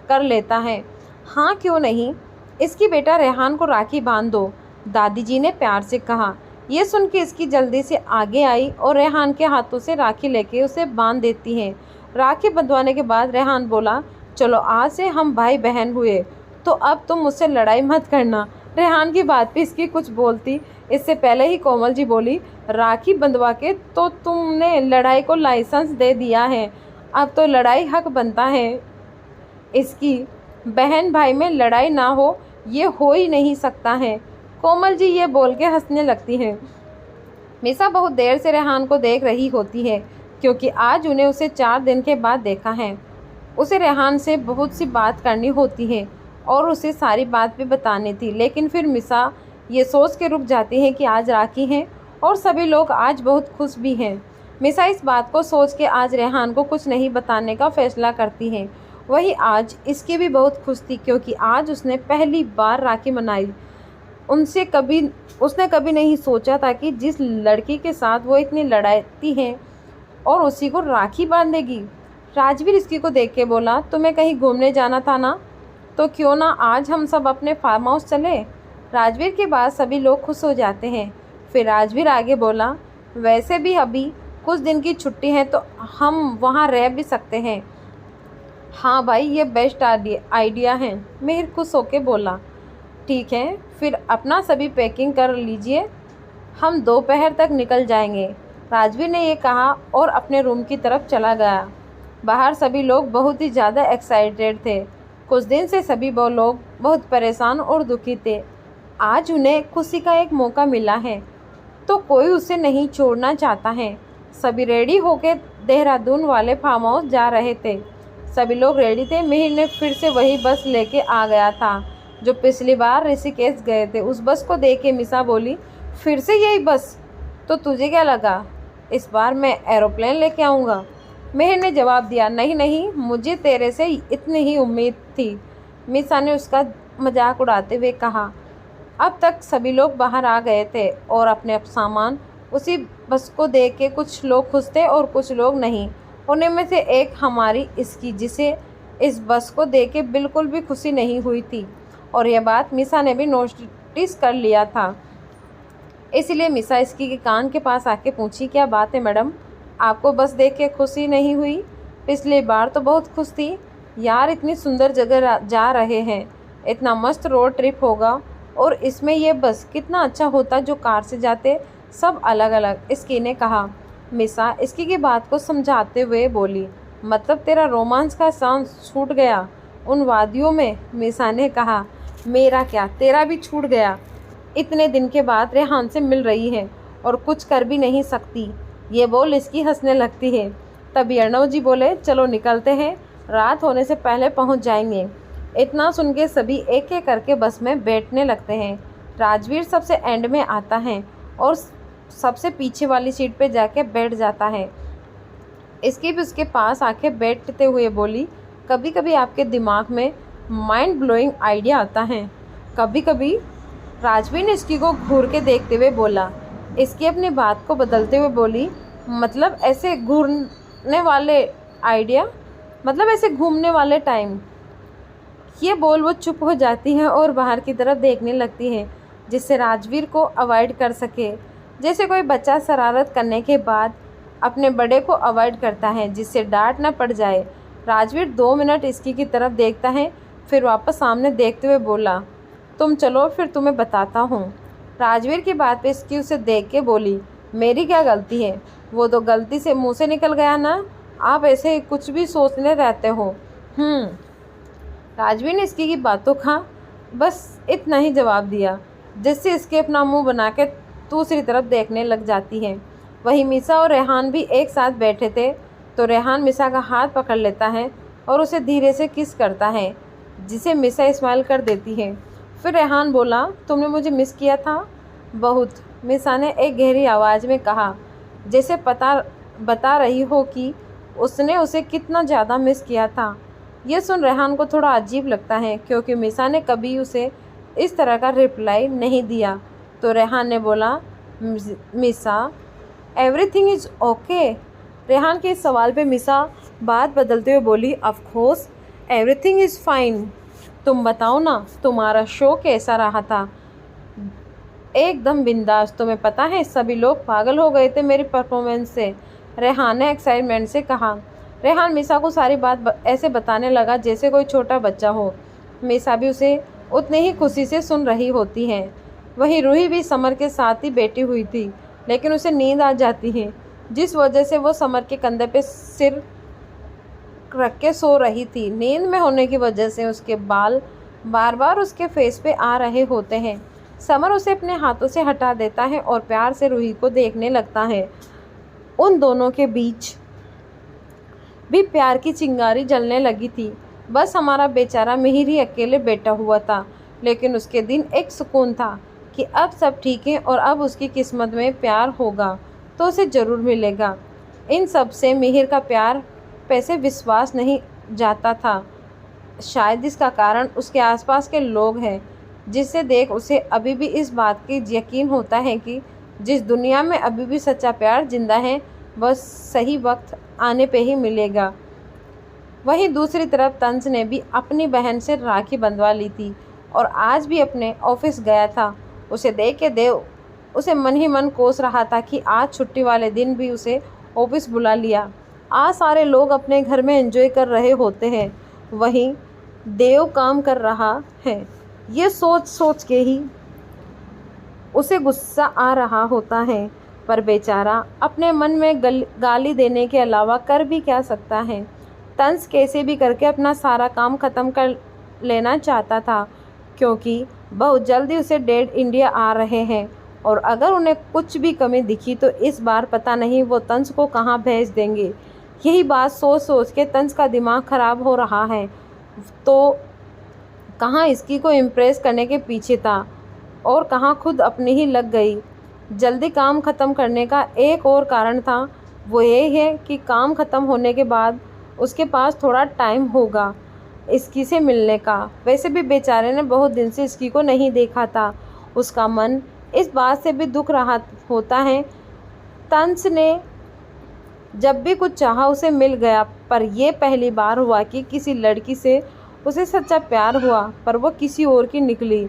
कर लेता है। हाँ क्यों नहीं, इसकी बेटा रेहान को राखी बांध दो, दादी जी ने प्यार से कहा। ये सुन के इसकी जल्दी से आगे आई और रेहान के हाथों से राखी लेके उसे बांध देती है। राखी बंधवाने के बाद रेहान बोला, चलो आज से हम भाई बहन हुए, तो अब तुम मुझसे लड़ाई मत करना। रेहान की बात पे इसकी कुछ बोलती इससे पहले ही कोमल जी बोली, राखी बंधवा के तो तुमने लड़ाई को लाइसेंस दे दिया है, अब तो लड़ाई हक बनता है इसकी। बहन भाई में लड़ाई ना हो ये हो ही नहीं सकता है। कोमल जी ये बोल के हंसने लगती है। मिसा बहुत देर से रेहान को देख रही होती है क्योंकि आज उन्हें उसे 4 दिन के बाद देखा है। उसे रेहान से बहुत सी बात करनी होती है और उसे सारी बात भी बतानी थी, लेकिन फिर मिसा ये सोच के रुक जाती है कि आज राखी है और सभी लोग आज बहुत खुश भी हैं। मिसा इस बात को सोच के आज रेहान को कुछ नहीं बताने का फैसला करती है। वही आज इसकी भी बहुत खुश थी क्योंकि आज उसने पहली बार राखी मनाई। उसने कभी नहीं सोचा था कि जिस लड़की के साथ वो इतनी लड़ाती है और उसी को राखी बांधेगी। राजवीर इसकी को देख के बोला, तुम्हें कहीं घूमने जाना था ना, तो क्यों ना आज हम सब अपने फार्म हाउस चले। राजवीर के बाद सभी लोग खुश हो जाते हैं। फिर राजवीर आगे बोला, वैसे भी अभी कुछ दिन की छुट्टी है तो हम वहाँ रह भी सकते हैं। हाँ भाई ये बेस्ट आइडिया है, मिहिर खुश होके बोला। ठीक है फिर अपना सभी पैकिंग कर लीजिए, हम दोपहर तक निकल जाएंगे। राजवीर ने ये कहा और अपने रूम की तरफ चला गया। बाहर सभी लोग बहुत ही ज़्यादा एक्साइटेड थे। कुछ दिन से सभी वो लोग बहुत परेशान और दुखी थे। आज उन्हें खुशी का एक मौका मिला है तो कोई उसे नहीं छोड़ना चाहता है। सभी रेडी होकर देहरादून वाले फार्म हाउस जा रहे थे। सभी लोग रेडी थे। मिहिर ने फिर से वही बस लेके आ गया था जो पिछली बार ऋषिकेश गए थे। उस बस को देख के मिसा बोली, फिर से यही बस? तो तुझे क्या लगा इस बार मैं एरोप्लेन लेके आऊँगा? मिहिर ने जवाब दिया, नहीं नहीं, मुझे तेरे से इतनी ही उम्मीद थी। मिसा ने उसका मजाक उड़ाते हुए कहा। अब तक सभी लोग बाहर आ गए थे और अपने सामान उसी बस को देख के कुछ लोग खुश थे और कुछ लोग नहीं। उन्हीं में से एक हमारी इसकी, जिसे इस बस को देख के बिल्कुल भी खुशी नहीं हुई थी और यह बात मिसा ने भी नोटिस कर लिया था। इसलिए मिसा इसकी के कान के पास आके पूछी, क्या बात है मैडम, आपको बस देख के खुशी नहीं हुई? पिछली बार तो बहुत खुश थी यार। इतनी सुंदर जगह जा रहे हैं, इतना मस्त रोड ट्रिप होगा और इसमें यह बस कितना अच्छा होता जो कार से जाते, सब अलग अलग। इसकी ने कहा। मिसा इसकी की बात को समझाते हुए बोली, मतलब तेरा रोमांस का सांस छूट गया उन वादियों में? मिसा ने कहा, मेरा क्या, तेरा भी छूट गया। इतने दिन के बाद रेहान से मिल रही है और कुछ कर भी नहीं सकती। ये बोल इसकी हंसने लगती है। तभी अर्णव जी बोले, चलो निकलते हैं, रात होने से पहले पहुंच जाएंगे। इतना सुन के सभी एक एक करके बस में बैठने लगते हैं। राजवीर सबसे एंड में आता है और सबसे पीछे वाली सीट पे जाके बैठ जाता है। इसकी भी उसके पास आके बैठते हुए बोली, कभी कभी आपके दिमाग में माइंड ब्लोइंग आइडिया आता है। कभी कभी? राजवीर ने इसकी को घूर के देखते हुए बोला। इसकी अपनी बात को बदलते हुए बोली, मतलब ऐसे घूरने वाले आइडिया, मतलब ऐसे घूमने वाले टाइम। ये बोल वो चुप हो जाती है और बाहर की तरफ देखने लगती है जिससे राजवीर को अवॉइड कर सके। जैसे कोई बच्चा शरारत करने के बाद अपने बड़े को अवॉइड करता है जिससे डांट न पड़ जाए। राजवीर 2 मिनट इसकी की तरफ देखता है, फिर वापस सामने देखते हुए बोला, तुम चलो फिर तुम्हें बताता हूँ। राजवीर की बात पे इसकी उसे देख के बोली, मेरी क्या गलती है? वो तो गलती से मुंह से निकल गया ना, आप ऐसे कुछ भी सोचने रहते हो। राजवीर ने इसकी की बातों का बस इतना ही जवाब दिया जिससे इसके अपना मुंह बना के दूसरी तरफ देखने लग जाती है। वहीं मिसा और रेहान भी एक साथ बैठे थे तो रेहान मिसा का हाथ पकड़ लेता है और उसे धीरे से किस करता है जिसे मिसा स्माइल कर देती है। फिर रेहान बोला, तुमने मुझे मिस किया था? बहुत, मिसा ने एक गहरी आवाज़ में कहा, जैसे बता रही हो कि उसने उसे कितना ज़्यादा मिस किया था। यह सुन रेहान को थोड़ा अजीब लगता है क्योंकि मिसा ने कभी उसे इस तरह का रिप्लाई नहीं दिया। तो रेहान ने बोला, मिसा एवरीथिंग इज़ ओके? रेहान के इस सवाल पे मिसा बात बदलते हुए बोली, of course everything is fine. तुम बताओ ना, तुम्हारा शो कैसा रहा था? एकदम बिंदास। तुम्हें पता है सभी लोग पागल हो गए थे मेरी परफॉर्मेंस से, रेहान ने एक्साइटमेंट से कहा। रेहान मिसा को सारी बात ऐसे बताने लगा जैसे कोई छोटा बच्चा हो। मिसा भी उसे उतनी ही खुशी से सुन रही होती है। वहीं रूही भी समर के साथ ही बैठी हुई थी लेकिन उसे नींद आ जाती है जिस वजह से वो समर के कंधे पे सिर रख के सो रही थी। नींद में होने की वजह से उसके बाल बार बार उसके फेस पे आ रहे होते हैं। समर उसे अपने हाथों से हटा देता है और प्यार से रूही को देखने लगता है। उन दोनों के बीच भी प्यार की चिंगारी जलने लगी थी। बस हमारा बेचारा मिहिर ही अकेले बैठा हुआ था, लेकिन उसके दिन एक सुकून था कि अब सब ठीक है और अब उसकी किस्मत में प्यार होगा तो उसे ज़रूर मिलेगा। इन सब से मिहिर का प्यार पैसे विश्वास नहीं जाता था। शायद इसका कारण उसके आसपास के लोग हैं जिसे देख उसे अभी भी इस बात की यकीन होता है कि जिस दुनिया में अभी भी सच्चा प्यार जिंदा है बस सही वक्त आने पे ही मिलेगा। वहीं दूसरी तरफ तंज ने भी अपनी बहन से राखी बंधवा ली थी और आज भी अपने ऑफिस गया था। उसे देख के देव उसे मन ही मन कोस रहा था कि आज छुट्टी वाले दिन भी उसे ऑफिस बुला लिया। आज सारे लोग अपने घर में एंजॉय कर रहे होते हैं, वहीं देव काम कर रहा है। ये सोच सोच के ही उसे गुस्सा आ रहा होता है, पर बेचारा अपने मन में गाली देने के अलावा कर भी क्या सकता है। तंस कैसे भी करके अपना सारा काम ख़त्म कर लेना चाहता था, क्योंकि बहुत जल्दी उसे डैड इंडिया आ रहे हैं और अगर उन्हें कुछ भी कमी दिखी तो इस बार पता नहीं वो तंस को कहाँ भेज देंगे। यही बात सोच सोच के तंस का दिमाग ख़राब हो रहा है। तो कहाँ इसकी को इम्प्रेस करने के पीछे था और कहाँ खुद अपनी ही लग गई। जल्दी काम ख़त्म करने का एक और कारण था, वो ये है कि काम ख़त्म होने के बाद उसके पास थोड़ा टाइम होगा इसकी से मिलने का। वैसे भी बेचारे ने बहुत दिन से इसकी को नहीं देखा था। उसका मन इस बात से भी दुख रहा होता है। तंस ने जब भी कुछ चाहा उसे मिल गया, पर यह पहली बार हुआ कि किसी लड़की से उसे सच्चा प्यार हुआ, पर वो किसी और की निकली।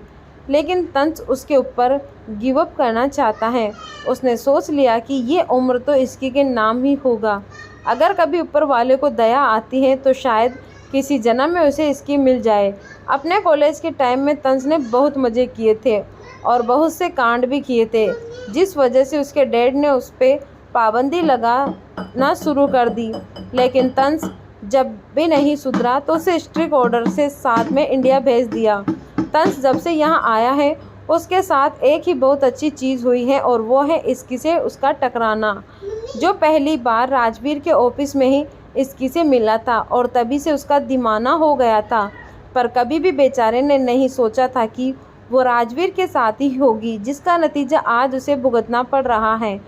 लेकिन तंस उसके ऊपर गिव अप करना चाहता है। उसने सोच लिया कि ये उम्र तो इसकी के नाम ही होगा। अगर कभी ऊपर वाले को दया आती है तो शायद किसी जन्म में उसे इसकी मिल जाए। अपने कॉलेज के टाइम में तंस ने बहुत मज़े किए थे और बहुत से कांड भी किए थे, जिस वजह से उसके डैड ने उस पर पाबंदी लगाना शुरू कर दी। लेकिन तंस जब भी नहीं सुधरा तो उसे स्ट्रिक्ट ऑर्डर से साथ में इंडिया भेज दिया। तंस जब से यहाँ आया है उसके साथ एक ही बहुत अच्छी चीज़ हुई है और वो है इसकी से उसका टकराना, जो पहली बार राजवीर के ऑफिस में ही इसकी से मिला था और तभी से उसका दीवाना हो गया था। पर कभी भी बेचारे ने नहीं सोचा था कि वो राजवीर के साथ ही होगी, जिसका नतीजा आज उसे भुगतना पड़ रहा है।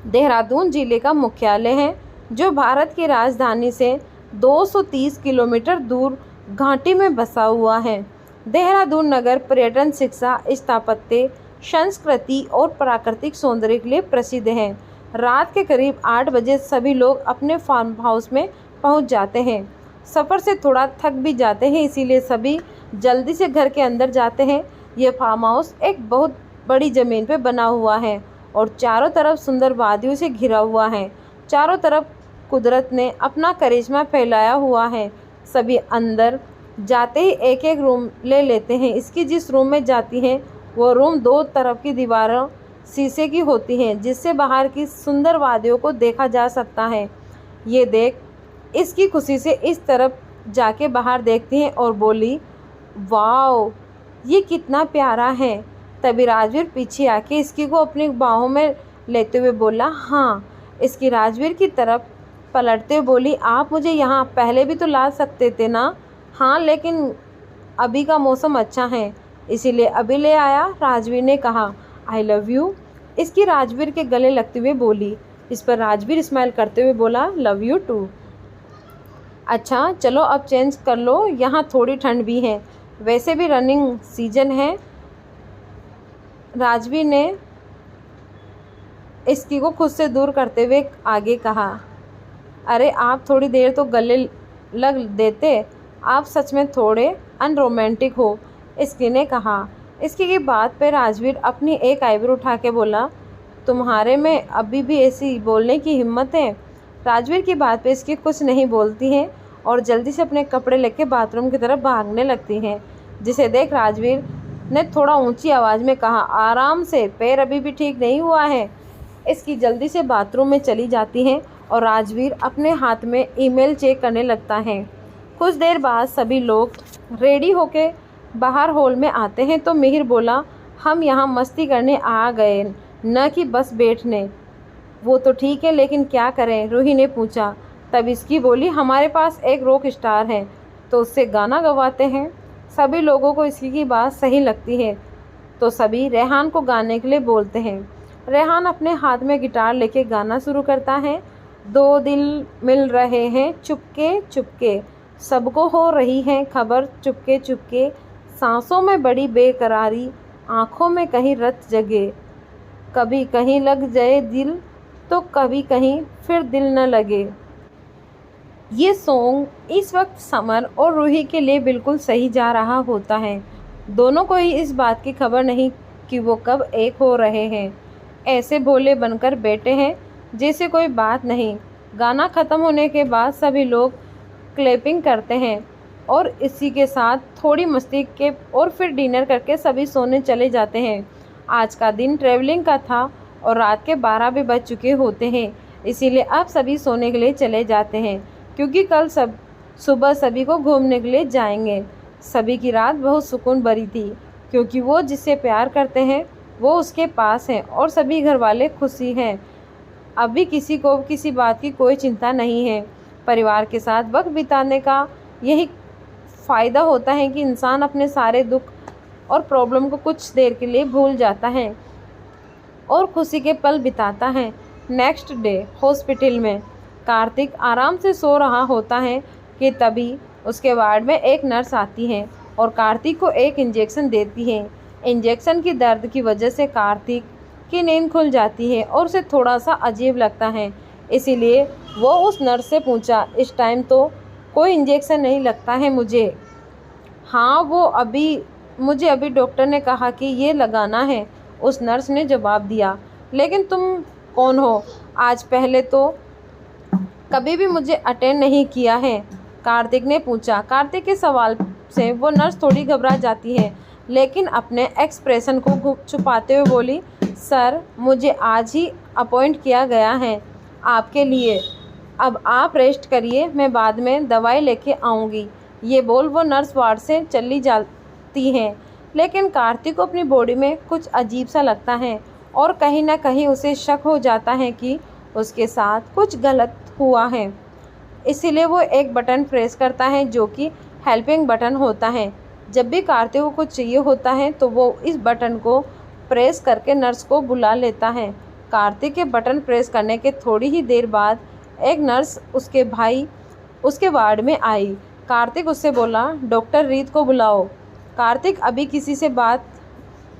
देहरादून जिले का मुख्यालय है, जो भारत की राजधानी से 230 किलोमीटर दूर घाटी में बसा हुआ है। देहरादून नगर पर्यटन, शिक्षा, स्थापत्य, संस्कृति और प्राकृतिक सौंदर्य के लिए प्रसिद्ध है। रात के करीब 8 बजे सभी लोग अपने फार्म हाउस में पहुंच जाते हैं। सफ़र से थोड़ा थक भी जाते हैं, इसीलिए सभी जल्दी से घर के अंदर जाते हैं। ये फार्म हाउस एक बहुत बड़ी ज़मीन पे बना हुआ है और चारों तरफ सुंदर वादियों से घिरा हुआ है। चारों तरफ कुदरत ने अपना करिश्मा फैलाया हुआ है। सभी अंदर जाते ही एक एक रूम ले लेते हैं। इसकी जिस रूम में जाती हैं वो रूम 2 तरफ की दीवारों शीशे की होती हैं, जिससे बाहर की सुंदर वादियों को देखा जा सकता है। ये देख इसकी खुशी से इस तरफ जाके बाहर देखती हैं और बोली, वाओ ये कितना प्यारा है। तभी राजवीर पीछे आके इसकी को अपनी बाहों में लेते हुए बोला, हाँ। इसकी राजवीर की तरफ पलटते हुए बोली, आप मुझे यहाँ पहले भी तो ला सकते थे ना। हाँ, लेकिन अभी का मौसम अच्छा है इसीलिए अभी ले आया, राजवीर ने कहा। आई लव यू, इसकी राजवीर के गले लगते हुए बोली। इस पर राजवीर स्माइल करते हुए बोला, लव यू टू। अच्छा चलो अब चेंज कर लो, यहाँ थोड़ी ठंड भी है, वैसे भी रनिंग सीजन है। राजवीर ने इसकी को खुद से दूर करते हुए आगे कहा, अरे आप थोड़ी देर तो गले लग देते, आप सच में थोड़े अनरोमांटिक हो, इसकी ने कहा। इसकी की बात पे राजवीर अपनी एक आईब्रो उठा के बोला, तुम्हारे में अभी भी ऐसी बोलने की हिम्मत है। राजवीर की बात पे इसकी कुछ नहीं बोलती है और जल्दी से अपने कपड़े लेके बाथरूम की तरफ भागने लगती हैं, जिसे देख राजवीर ने थोड़ा ऊंची आवाज़ में कहा, आराम से, पैर अभी भी ठीक नहीं हुआ है। इसकी जल्दी से बाथरूम में चली जाती हैं और राजवीर अपने हाथ में ईमेल चेक करने लगता है। कुछ देर बाद सभी लोग रेडी होके बाहर हॉल में आते हैं तो मिहिर बोला, हम यहाँ मस्ती करने आ गए, न कि बस बैठने। वो तो ठीक है, लेकिन क्या करें, रूही ने पूछा। तब इसकी बोली, हमारे पास एक रॉक स्टार है तो उससे गाना गवाते हैं। सभी लोगों को इसकी की बात सही लगती है तो सभी रेहान को गाने के लिए बोलते हैं। रेहान अपने हाथ में गिटार लेके गाना शुरू करता है। 2 दिल मिल रहे हैं चुपके चुपके, सबको हो रही है खबर चुपके चुपके, सांसों में बड़ी बेकरारी, आँखों में कहीं रत जगे, कभी कहीं लग जाए दिल तो कभी कहीं फिर दिल न लगे। ये सॉन्ग इस वक्त समर और रूही के लिए बिल्कुल सही जा रहा होता है। दोनों को ही इस बात की खबर नहीं कि वो कब एक हो रहे हैं। ऐसे भोले बनकर बैठे हैं जैसे कोई बात नहीं। गाना ख़त्म होने के बाद सभी लोग क्लैपिंग करते हैं। और इसी के साथ थोड़ी मस्ती के और फिर डिनर करके सभी सोने चले जाते हैं। आज का दिन ट्रैवलिंग का था और रात के 12 भी बज चुके होते हैं, इसीलिए अब सभी सोने के लिए चले जाते हैं क्योंकि कल सुबह सभी को घूमने के लिए जाएंगे। सभी की रात बहुत सुकून भरी थी क्योंकि वो जिससे प्यार करते हैं वो उसके पास है और सभी घर वाले खुशी हैं। अभी किसी को किसी बात की कोई चिंता नहीं है। परिवार के साथ वक्त बिताने का यही फ़ायदा होता है कि इंसान अपने सारे दुख और प्रॉब्लम को कुछ देर के लिए भूल जाता है और खुशी के पल बिताता है। नेक्स्ट डे हॉस्पिटल में कार्तिक आराम से सो रहा होता है कि तभी उसके वार्ड में एक नर्स आती है और कार्तिक को एक इंजेक्शन देती है। इंजेक्शन की दर्द की वजह से कार्तिक की नींद खुल जाती है और उसे थोड़ा सा अजीब लगता है, इसीलिए वो उस नर्स से पूछा, इस टाइम तो कोई इंजेक्शन नहीं लगता है मुझे। हाँ, मुझे अभी डॉक्टर ने कहा कि ये लगाना है, उस नर्स ने जवाब दिया। लेकिन तुम कौन हो? आज पहले तो कभी भी मुझे अटेंड नहीं किया है, कार्तिक ने पूछा। कार्तिक के सवाल से वो नर्स थोड़ी घबरा जाती है लेकिन अपने एक्सप्रेशन को छुपाते हुए बोली, सर मुझे आज ही अपॉइंट किया गया है आपके लिए, अब आप रेस्ट करिए, मैं बाद में दवाई लेके आऊँगी। ये बोल वो नर्स वार्ड से चली जाती है। लेकिन कार्तिक को अपनी बॉडी में कुछ अजीब सा लगता है और कहीं ना कहीं उसे शक हो जाता है कि उसके साथ कुछ गलत हुआ है। इसीलिए वो एक बटन प्रेस करता है जो कि हेल्पिंग बटन होता है। जब भी कार्तिक को कुछ चाहिए होता है तो वो इस बटन को प्रेस करके नर्स को बुला लेता है। कार्तिक के बटन प्रेस करने के थोड़ी ही देर बाद एक नर्स उसके वार्ड में आई। कार्तिक उससे बोला, डॉक्टर रीत को बुलाओ। कार्तिक अभी किसी से बात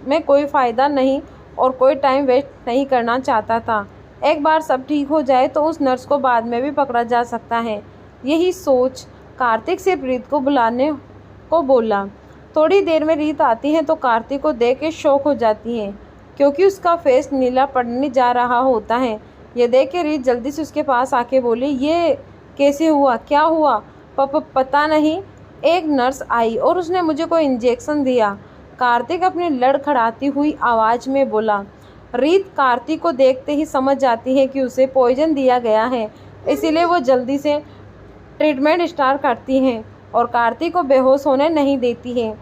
में कोई फ़ायदा नहीं और कोई टाइम वेस्ट नहीं करना चाहता था। एक बार सब ठीक हो जाए तो उस नर्स को बाद में भी पकड़ा जा सकता है। यही सोच कार्तिक सिर्फ रीत को बुलाने को बोला। थोड़ी देर में रीत आती है तो कार्तिक को देख के शॉक हो जाती है क्योंकि उसका फेस नीला पड़ने जा रहा होता है। ये देख के रीत जल्दी से उसके पास आके बोली, ये कैसे हुआ, क्या हुआ? पता नहीं, एक नर्स आई और उसने मुझे कोई इंजेक्शन दिया, कार्तिक अपनी लड़खड़ाती हुई आवाज़ में बोला। रीत कार्तिक को देखते ही समझ जाती है कि उसे पॉइजन दिया गया है, इसीलिए वो जल्दी से ट्रीटमेंट स्टार्ट करती हैं और कार्तिक को बेहोश होने नहीं देती है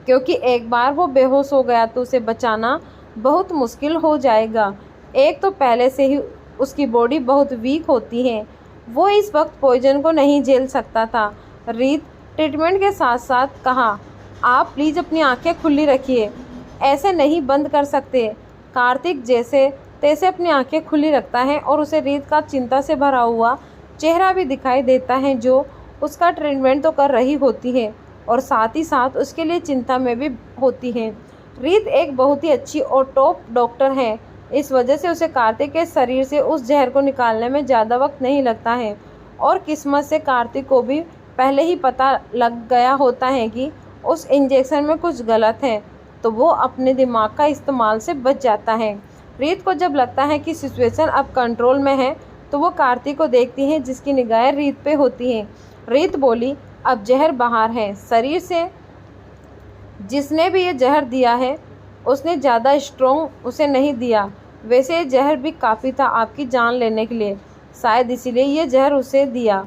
क्योंकि एक बार वो बेहोश हो गया तो उसे बचाना बहुत मुश्किल हो जाएगा। एक तो पहले से ही उसकी बॉडी बहुत वीक होती है, वो इस वक्त पॉइजन को नहीं झेल सकता था। रीत ट्रीटमेंट के साथ साथ कहा, आप प्लीज़ अपनी आंखें खुली रखिए, ऐसे नहीं बंद कर सकते। कार्तिक जैसे तैसे अपनी आंखें खुली रखता है और उसे रीत का चिंता से भरा हुआ चेहरा भी दिखाई देता है जो उसका ट्रीटमेंट तो कर रही होती है और साथ ही साथ उसके लिए चिंता में भी होती है। रीत एक बहुत ही अच्छी और टॉप डॉक्टर है, इस वजह से उसे कार्तिक के शरीर से उस जहर को निकालने में ज़्यादा वक्त नहीं लगता है और किस्मत से कार्तिक को भी पहले ही पता लग गया होता है कि उस इंजेक्शन में कुछ गलत है, तो वो अपने दिमाग का इस्तेमाल से बच जाता है। रीत को जब लगता है कि सिचुएशन अब कंट्रोल में है तो वो कार्तिक को देखती है जिसकी निगाहें रीत पे होती हैं। रीत बोली, अब जहर बाहर है, शरीर से जिसने भी ये जहर दिया है उसने ज़्यादा स्ट्रॉन्ग उसे नहीं दिया, वैसे ये जहर भी काफ़ी था आपकी जान लेने के लिए, शायद इसीलिए ये जहर उसे दिया,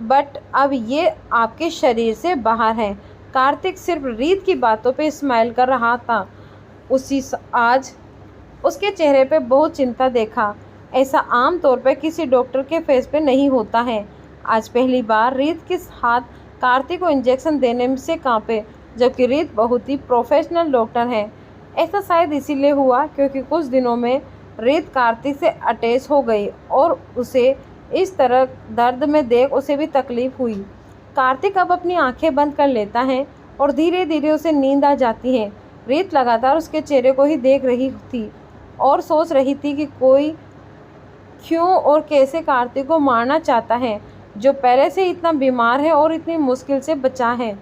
बट अब ये आपके शरीर से बाहर है। कार्तिक सिर्फ रीत की बातों पे स्माइल कर रहा था। आज उसके चेहरे पे बहुत चिंता देखा, ऐसा आम तौर पे किसी डॉक्टर के फेस पे नहीं होता है। आज पहली बार रीत के हाथ कार्तिक को इंजेक्शन देने से कांपे, जबकि रीत बहुत ही प्रोफेशनल डॉक्टर है। ऐसा शायद इसीलिए हुआ क्योंकि कुछ दिनों में रीत कार्तिक से अटैच हो गई और उसे इस तरह दर्द में देख उसे भी तकलीफ हुई। कार्तिक अब अपनी आंखें बंद कर लेता है और धीरे धीरे उसे नींद आ जाती है। रीत लगातार उसके चेहरे को ही देख रही थी और सोच रही थी कि कोई क्यों और कैसे कार्तिक को मारना चाहता है, जो पहले से इतना बीमार है और इतनी मुश्किल से बचा है,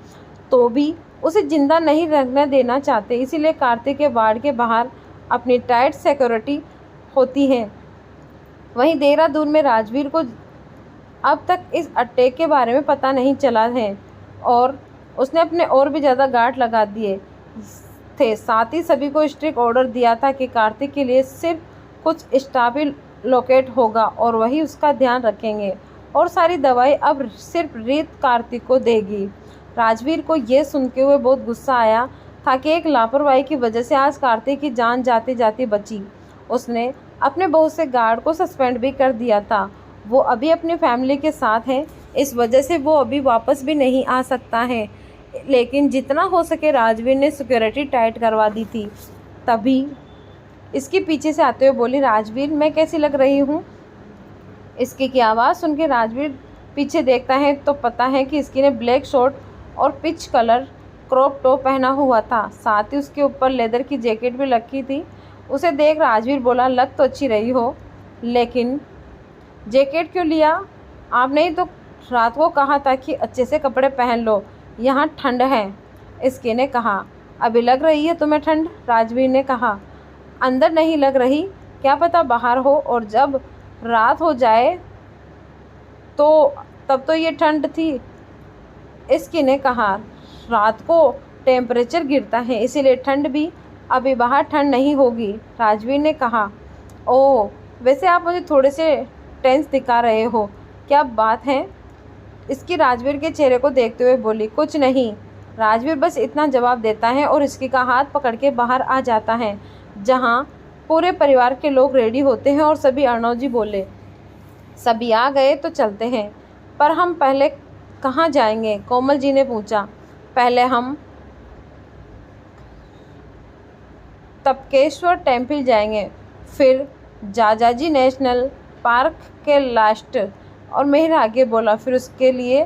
तो भी उसे जिंदा नहीं रखने देना चाहते। इसीलिए कार्तिक के वार्ड के बाहर अपनी टाइट सिक्योरिटी होती है। वहीं देहरादून में राजवीर को अब तक इस अटैक के बारे में पता नहीं चला है। और उसने अपने और भी ज़्यादा गार्ड लगा दिए थे। साथ ही सभी को स्ट्रिक्ट ऑर्डर दिया था कि कार्तिक के लिए सिर्फ कुछ स्टाफ ही लोकेट होगा और वही उसका ध्यान रखेंगे और सारी दवाई अब सिर्फ रीत कार्तिक को देगी। राजवीर को ये सुन के हुए बहुत गुस्सा आया था कि एक लापरवाही की वजह से आज कार्तिक की जान जाते जाते बची। उसने अपने बहुत से गार्ड को सस्पेंड भी कर दिया था। वो अभी अपनी फैमिली के साथ हैं, इस वजह से वो अभी वापस भी नहीं आ सकता है। लेकिन जितना हो सके राजवीर ने सिक्योरिटी टाइट करवा दी थी। तभी इसके पीछे से आते हुए बोली, राजवीर मैं कैसी लग रही हूँ? इसकी की आवाज़ सुन के राजवीर पीछे देखता है तो पता है कि इसकी ने ब्लैक शर्ट और पिच कलर क्रॉप टॉप पहना हुआ था। साथ ही उसके ऊपर लेदर की जैकेट भी रखी थी। उसे देख राजवीर बोला, लग तो अच्छी रही हो, लेकिन जैकेट क्यों लिया? आपने ही तो रात को कहा था कि अच्छे से कपड़े पहन लो, यहाँ ठंड है। इसके ने कहा, अभी लग रही है तुम्हें ठंड? राजवीर ने कहा, अंदर नहीं लग रही, क्या पता बाहर हो, और जब रात हो जाए तो तब तो ये ठंड थी। इसकी ने कहा, रात को टेम्परेचर गिरता है इसीलिए ठंड भी, अभी बाहर ठंड नहीं होगी। राजवीर ने कहा, ओह वैसे आप मुझे थोड़े से टेंस दिखा रहे हो, क्या बात है? इसकी राजवीर के चेहरे को देखते हुए बोली, कुछ नहीं। राजवीर बस इतना जवाब देता है और इसकी का हाथ पकड़ के बाहर आ जाता है, जहाँ पूरे परिवार के लोग रेडी होते हैं। और सभी अर्णव जी बोले, सभी आ गए तो चलते हैं, पर हम पहले कहाँ जाएंगे? कोमल जी ने पूछा। पहले हम तपकेश्वर टेम्पल जाएंगे, फिर जाजाजी नेशनल पार्क के लास्ट, और मेहर आगे बोला, फिर उसके लिए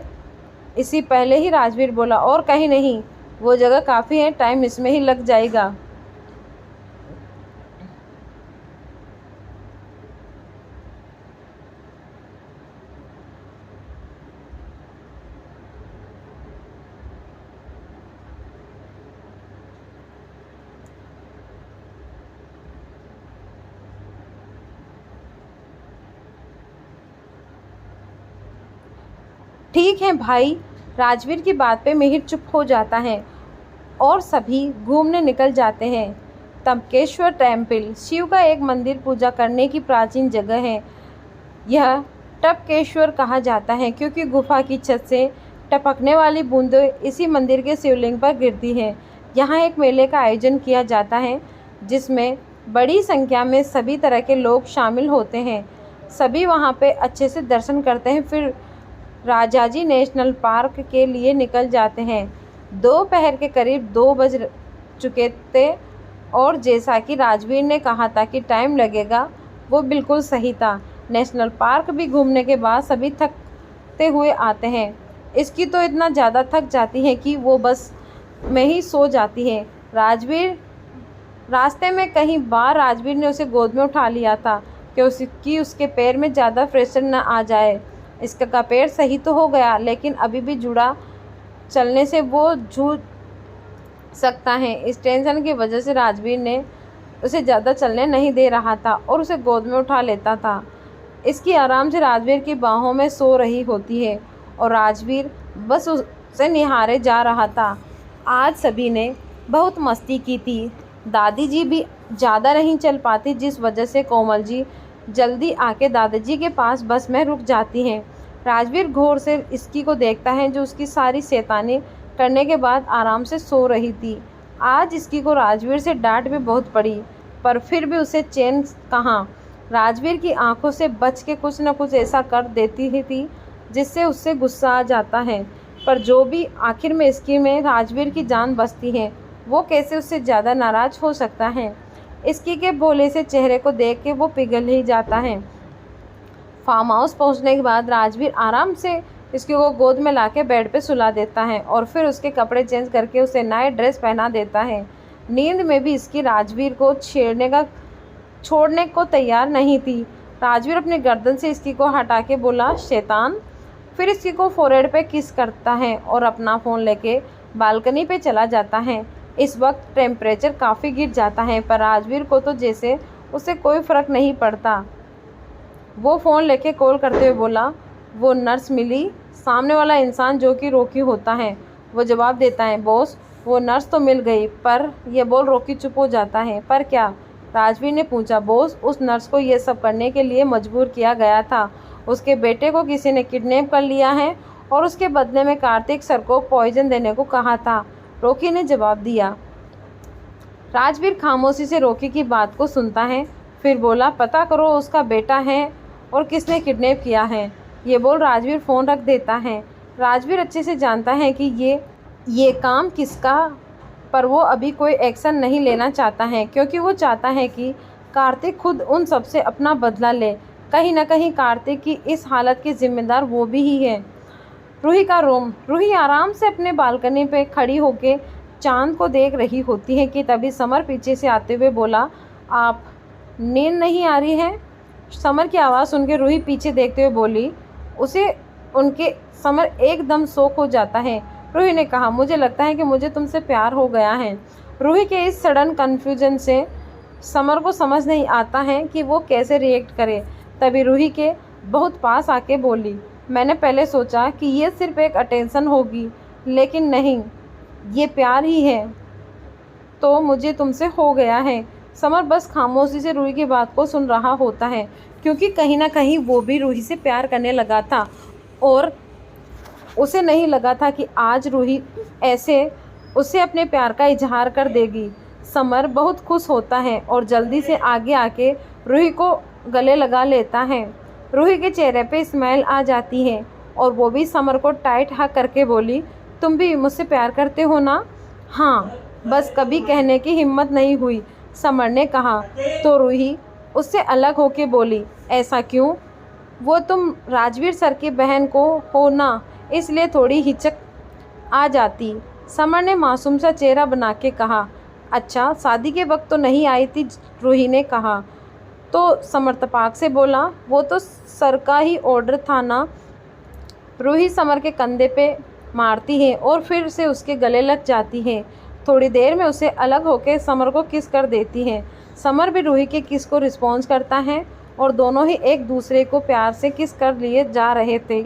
इसी पहले ही राजवीर बोला, और कहीं नहीं, वो जगह काफ़ी है, टाइम इसमें ही लग जाएगा। ठीक है भाई। राजवीर की बात पे मिहिर चुप हो जाता है और सभी घूमने निकल जाते हैं। तमकेश्वर टेम्पल शिव का एक मंदिर पूजा करने की प्राचीन जगह है। यह टपकेश्वर कहा जाता है क्योंकि गुफा की छत से टपकने वाली बूंदें इसी मंदिर के शिवलिंग पर गिरती हैं। यहाँ एक मेले का आयोजन किया जाता है जिसमें बड़ी संख्या में सभी तरह के लोग शामिल होते हैं। सभी वहाँ पे अच्छे से दर्शन करते हैं, फिर राजाजी नेशनल पार्क के लिए निकल जाते हैं। दोपहर के करीब 2 बज चुके थे और जैसा कि राजवीर ने कहा था कि टाइम लगेगा, वो बिल्कुल सही था। नेशनल पार्क भी घूमने के बाद सभी थकते हुए आते हैं। इसकी तो इतना ज़्यादा थक जाती है कि वो बस में ही सो जाती है। राजवीर रास्ते में कहीं बार राजवीर ने उसे गोद में उठा लिया था कि उसके पैर में ज़्यादा प्रेशर न आ जाए। इसका पैर सही तो हो गया, लेकिन अभी भी जुड़ा चलने से वो जूझ सकता है। इस टेंशन की वजह से राजवीर ने उसे ज़्यादा चलने नहीं दे रहा था और उसे गोद में उठा लेता था। इसकी आराम से राजवीर की बाहों में सो रही होती है और राजवीर बस उसे निहारे जा रहा था। आज सभी ने बहुत मस्ती की थी। दादी जी भी ज़्यादा नहीं चल पाती, जिस वजह से कोमल जी जल्दी आके दादाजी के पास बस में रुक जाती हैं। राजवीर घोर से इसकी को देखता है जो उसकी सारी शैतानी करने के बाद आराम से सो रही थी। आज इसकी को राजवीर से डांट भी बहुत पड़ी, पर फिर भी उसे चैन कहाँ। राजवीर की आंखों से बच के कुछ न कुछ ऐसा कर देती ही थी जिससे उससे गुस्सा आ जाता है। पर जो भी, आखिर में इसकी में राजवीर की जान बचती है, वो कैसे उससे ज़्यादा नाराज़ हो सकता है। इसकी के भोले से चेहरे को देख के वो पिघल ही जाता है। फार्म हाउस पहुंचने के बाद राजवीर आराम से इसकी को गोद में लाके बेड पे सुला देता है और फिर उसके कपड़े चेंज करके उसे नए ड्रेस पहना देता है। नींद में भी इसकी राजवीर को छोड़ने को तैयार नहीं थी। राजवीर अपनी गर्दन से इसकी को हटा के बोला, शैतान। फिर इसकी को फोरहेड पे किस करता है और अपना फ़ोन लेके बालकनी पे चला जाता है। इस वक्त टेम्परेचर काफ़ी गिर जाता है, पर राजवीर को तो जैसे उससे कोई फ़र्क नहीं पड़ता। वो फ़ोन लेके कॉल करते हुए बोला, वो नर्स मिली। सामने वाला इंसान जो कि रॉकी होता है वो जवाब देता है, बॉस वो नर्स तो मिल गई, पर यह बोल रॉकी चुप हो जाता है। पर क्या? राजवीर ने पूछा। बॉस उस नर्स को ये सब करने के लिए मजबूर किया गया था। उसके बेटे को किसी ने किडनैप कर लिया है और उसके बदले में कार्तिक सर को पॉइजन देने को कहा था, रॉकी ने जवाब दिया। राजवीर खामोशी से रॉकी की बात को सुनता है, फिर बोला, पता करो उसका बेटा है और किसने किडनैप किया है। ये बोल राजवीर फ़ोन रख देता है। राजवीर अच्छे से जानता है कि ये काम किसका, पर वो अभी कोई एक्शन नहीं लेना चाहता है क्योंकि वो चाहता है कि कार्तिक खुद उन सब से अपना बदला ले। कहीं ना कहीं कार्तिक की इस हालत की जिम्मेदार वो भी ही है। रूही का रूम। रूही आराम से अपने बालकनी पे खड़ी होके चांद को देख रही होती है कि तभी समर पीछे से आते हुए बोला, आप नींद नहीं आ रही है? समर की आवाज़ सुनकर रूही पीछे देखते हुए बोली। उसे उनके समर एकदम शॉक हो जाता है। रूही ने कहा, मुझे लगता है कि मुझे तुमसे प्यार हो गया है। रूही के इस सडन कन्फ्यूजन से समर को समझ नहीं आता है कि वो कैसे रिएक्ट करे। तभी रूही के बहुत पास आके बोली, मैंने पहले सोचा कि ये सिर्फ एक अटेंशन होगी, लेकिन नहीं, ये प्यार ही है। तो मुझे तुमसे हो गया है। समर बस खामोशी से रूही की बात को सुन रहा होता है क्योंकि कहीं ना कहीं वो भी रूही से प्यार करने लगा था और उसे नहीं लगा था कि आज रूही ऐसे उसे अपने प्यार का इजहार कर देगी। समर बहुत खुश होता है और जल्दी से आगे आके रूही को गले लगा लेता है। रूही के चेहरे पे स्माइल आ जाती है और वो भी समर को टाइट हक करके बोली, तुम भी मुझसे प्यार करते हो ना? हाँ, बस कभी कहने की हिम्मत नहीं हुई, समर ने कहा। तो रूही उससे अलग होके बोली, ऐसा क्यों? वो तुम राजवीर सर की बहन को हो ना, इसलिए थोड़ी हिचक आ जाती। समर ने मासूम सा चेहरा बना के कहा, अच्छा शादी के वक्त तो नहीं आई थी, रूही ने कहा। तो समर तपाक से बोला, वो तो सर का ही ऑर्डर था ना। रूही समर के कंधे पे मारती है और फिर से उसके गले लग जाती है। थोड़ी देर में उसे अलग होकर समर को किस कर देती है। समर भी रूही के किस को रिस्पॉन्स करता है और दोनों ही एक दूसरे को प्यार से किस कर लिए जा रहे थे।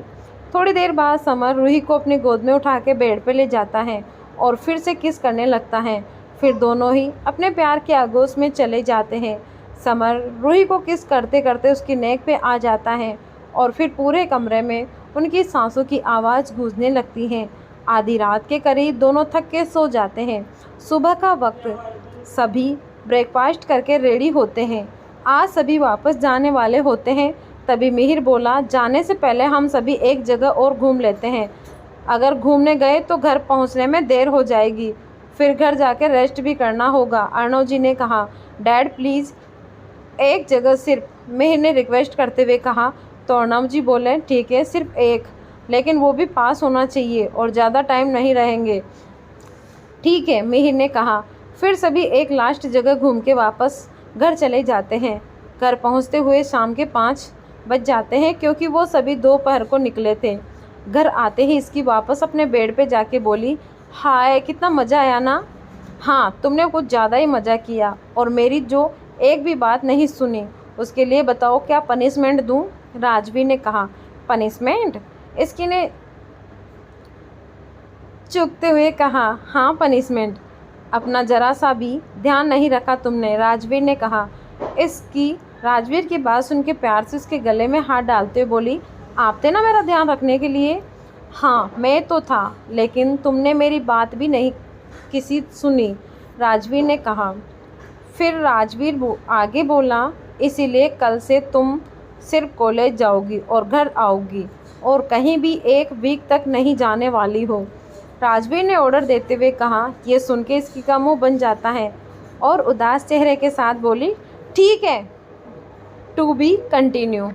थोड़ी देर बाद समर रूही को अपनी गोद में उठा के बेड पे ले जाता है और फिर से किस करने लगता है। फिर दोनों ही अपने प्यार के आगोश में चले जाते हैं। समर रूही को किस करते करते उसकी नेक पे आ जाता है और फिर पूरे कमरे में उनकी सांसों की आवाज़ गूंजने लगती है। आधी रात के करीब दोनों थक के सो जाते हैं। सुबह का वक्त, सभी ब्रेकफास्ट करके रेडी होते हैं। आज सभी वापस जाने वाले होते हैं। तभी मिहिर बोला, जाने से पहले हम सभी एक जगह और घूम लेते हैं। अगर घूमने गए तो घर पहुंचने में देर हो जाएगी, फिर घर जाकर रेस्ट भी करना होगा, अर्णव जी ने कहा। डैड प्लीज़ एक जगह सिर्फ, मिहिर ने रिक्वेस्ट करते हुए कहा। तो अर्णव जी बोले, ठीक है, सिर्फ एक, लेकिन वो भी पास होना चाहिए और ज़्यादा टाइम नहीं रहेंगे। ठीक है, मिहिर ने कहा। फिर सभी एक लास्ट जगह घूम के वापस घर चले जाते हैं। घर पहुंचते हुए शाम के 5 बज जाते हैं क्योंकि वो सभी दोपहर को निकले थे। घर आते ही इसकी वापस अपने बेड पे जाके बोली, हाय कितना मज़ा आया ना? हाँ, तुमने कुछ ज़्यादा ही मज़ा किया और मेरी जो एक भी बात नहीं सुनी, उसके लिए बताओ क्या पनिशमेंट दूँ? राजवीर ने कहा। पनिशमेंट? इसकी ने चुकते हुए कहा, हाँ पनिशमेंट। अपना जरा सा भी ध्यान नहीं रखा तुमने, राजवीर ने कहा। इसकी राजवीर की बात सुन के प्यार से उसके गले में हाथ डालते हुए बोली, आप थे ना मेरा ध्यान रखने के लिए? हाँ मैं तो था, लेकिन तुमने मेरी बात भी नहीं किसी सुनी, राजवीर ने कहा। फिर राजवीर आगे बोला, इसीलिए कल से तुम सिर्फ कॉलेज जाओगी और घर आओगी और कहीं भी एक वीक तक नहीं जाने वाली हो, राजवीर ने ऑर्डर देते हुए कहा। यह सुन के इसकी का मुँह बन जाता है और उदास चेहरे के साथ बोली, ठीक है, टू बी कंटिन्यू।